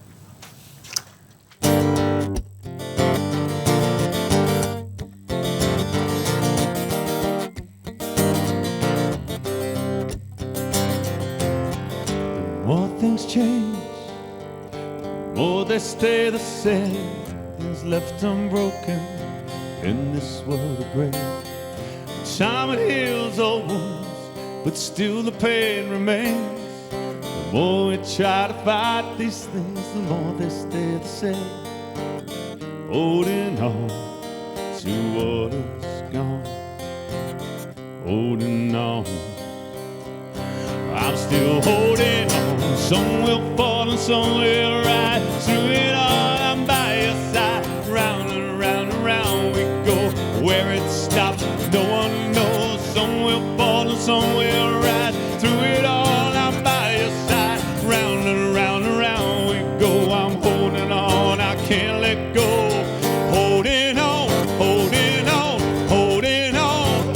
More things change, more they stay the same. Things left unbroken in this world of gray. Time it heals all wounds, but still the pain remains. The more we try to fight these things, the more they stay the same. Holding on to what is gone, holding on. I'm still holding on. Some will fall and some will rise. Through it all, I'm by your side. Round and round and round we go. Where it stops, no one knows. Some will fall and some will rise. Through it all, I'm by your side. Round and round and round we go. I'm holding on, I can't let go. Holding on, holding on, holding on.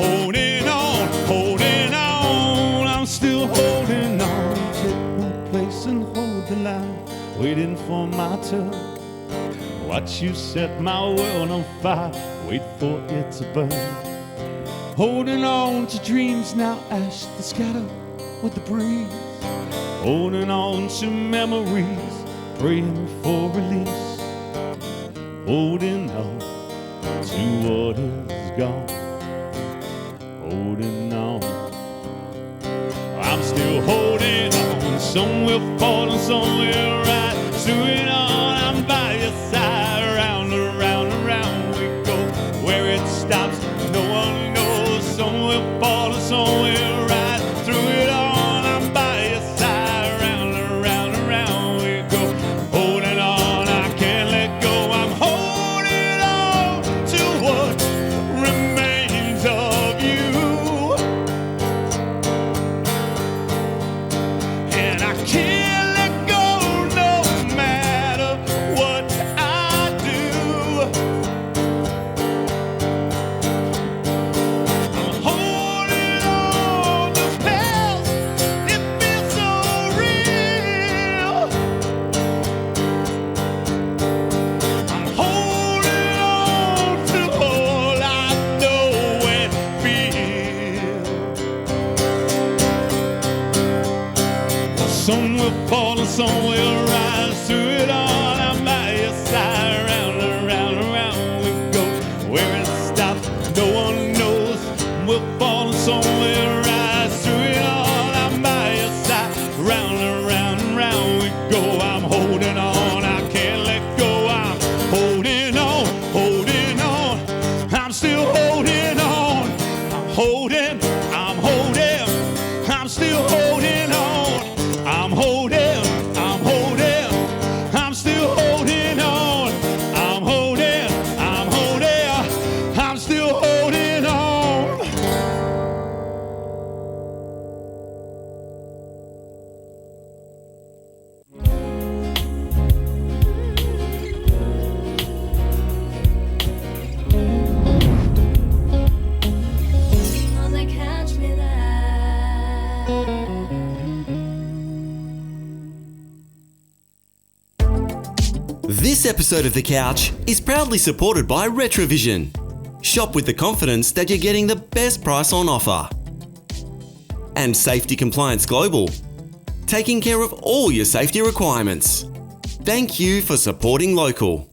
Holding on, holding on. I'm still holding on. Take my place and hold the line. Waiting for my turn. Watch you set my world on fire. Wait for it to burn. Holding on to dreams now ash that scatter with the breeze. Holding on to memories, praying for release. Holding on to what is gone. Holding on. I'm still holding on. Some will fall and some will rise. Through it all, I'm by your side. Round and round and round we go. Where it stops, no one knows. Some will fall and some will rise. Through it all, I'm by your side. Round and round and round we go. Holding on, I can't let go. I'm holding on to what remains of you. And I can't let go, no, Some will fall and some will rise. Through it all, I'm by your side. Round and round and round we go. Where it stops, no one knows. We'll fall and some will rise. Through it all, I'm by your side. Round and round and round we go. I'm holding on, I can't let go. I'm holding on, holding on. I'm still holding on. I'm holding, I'm holding. I'm still holding on. I'm holding, I'm holding. I'm still holding on. I'm holding, I'm holding. I'm still holding on. On the couch with This episode of The Couch is proudly supported by Retrovision. Shop with the confidence that you're getting the best price on offer. And Safety Compliance Global, taking care of all your safety requirements. Thank you for supporting local.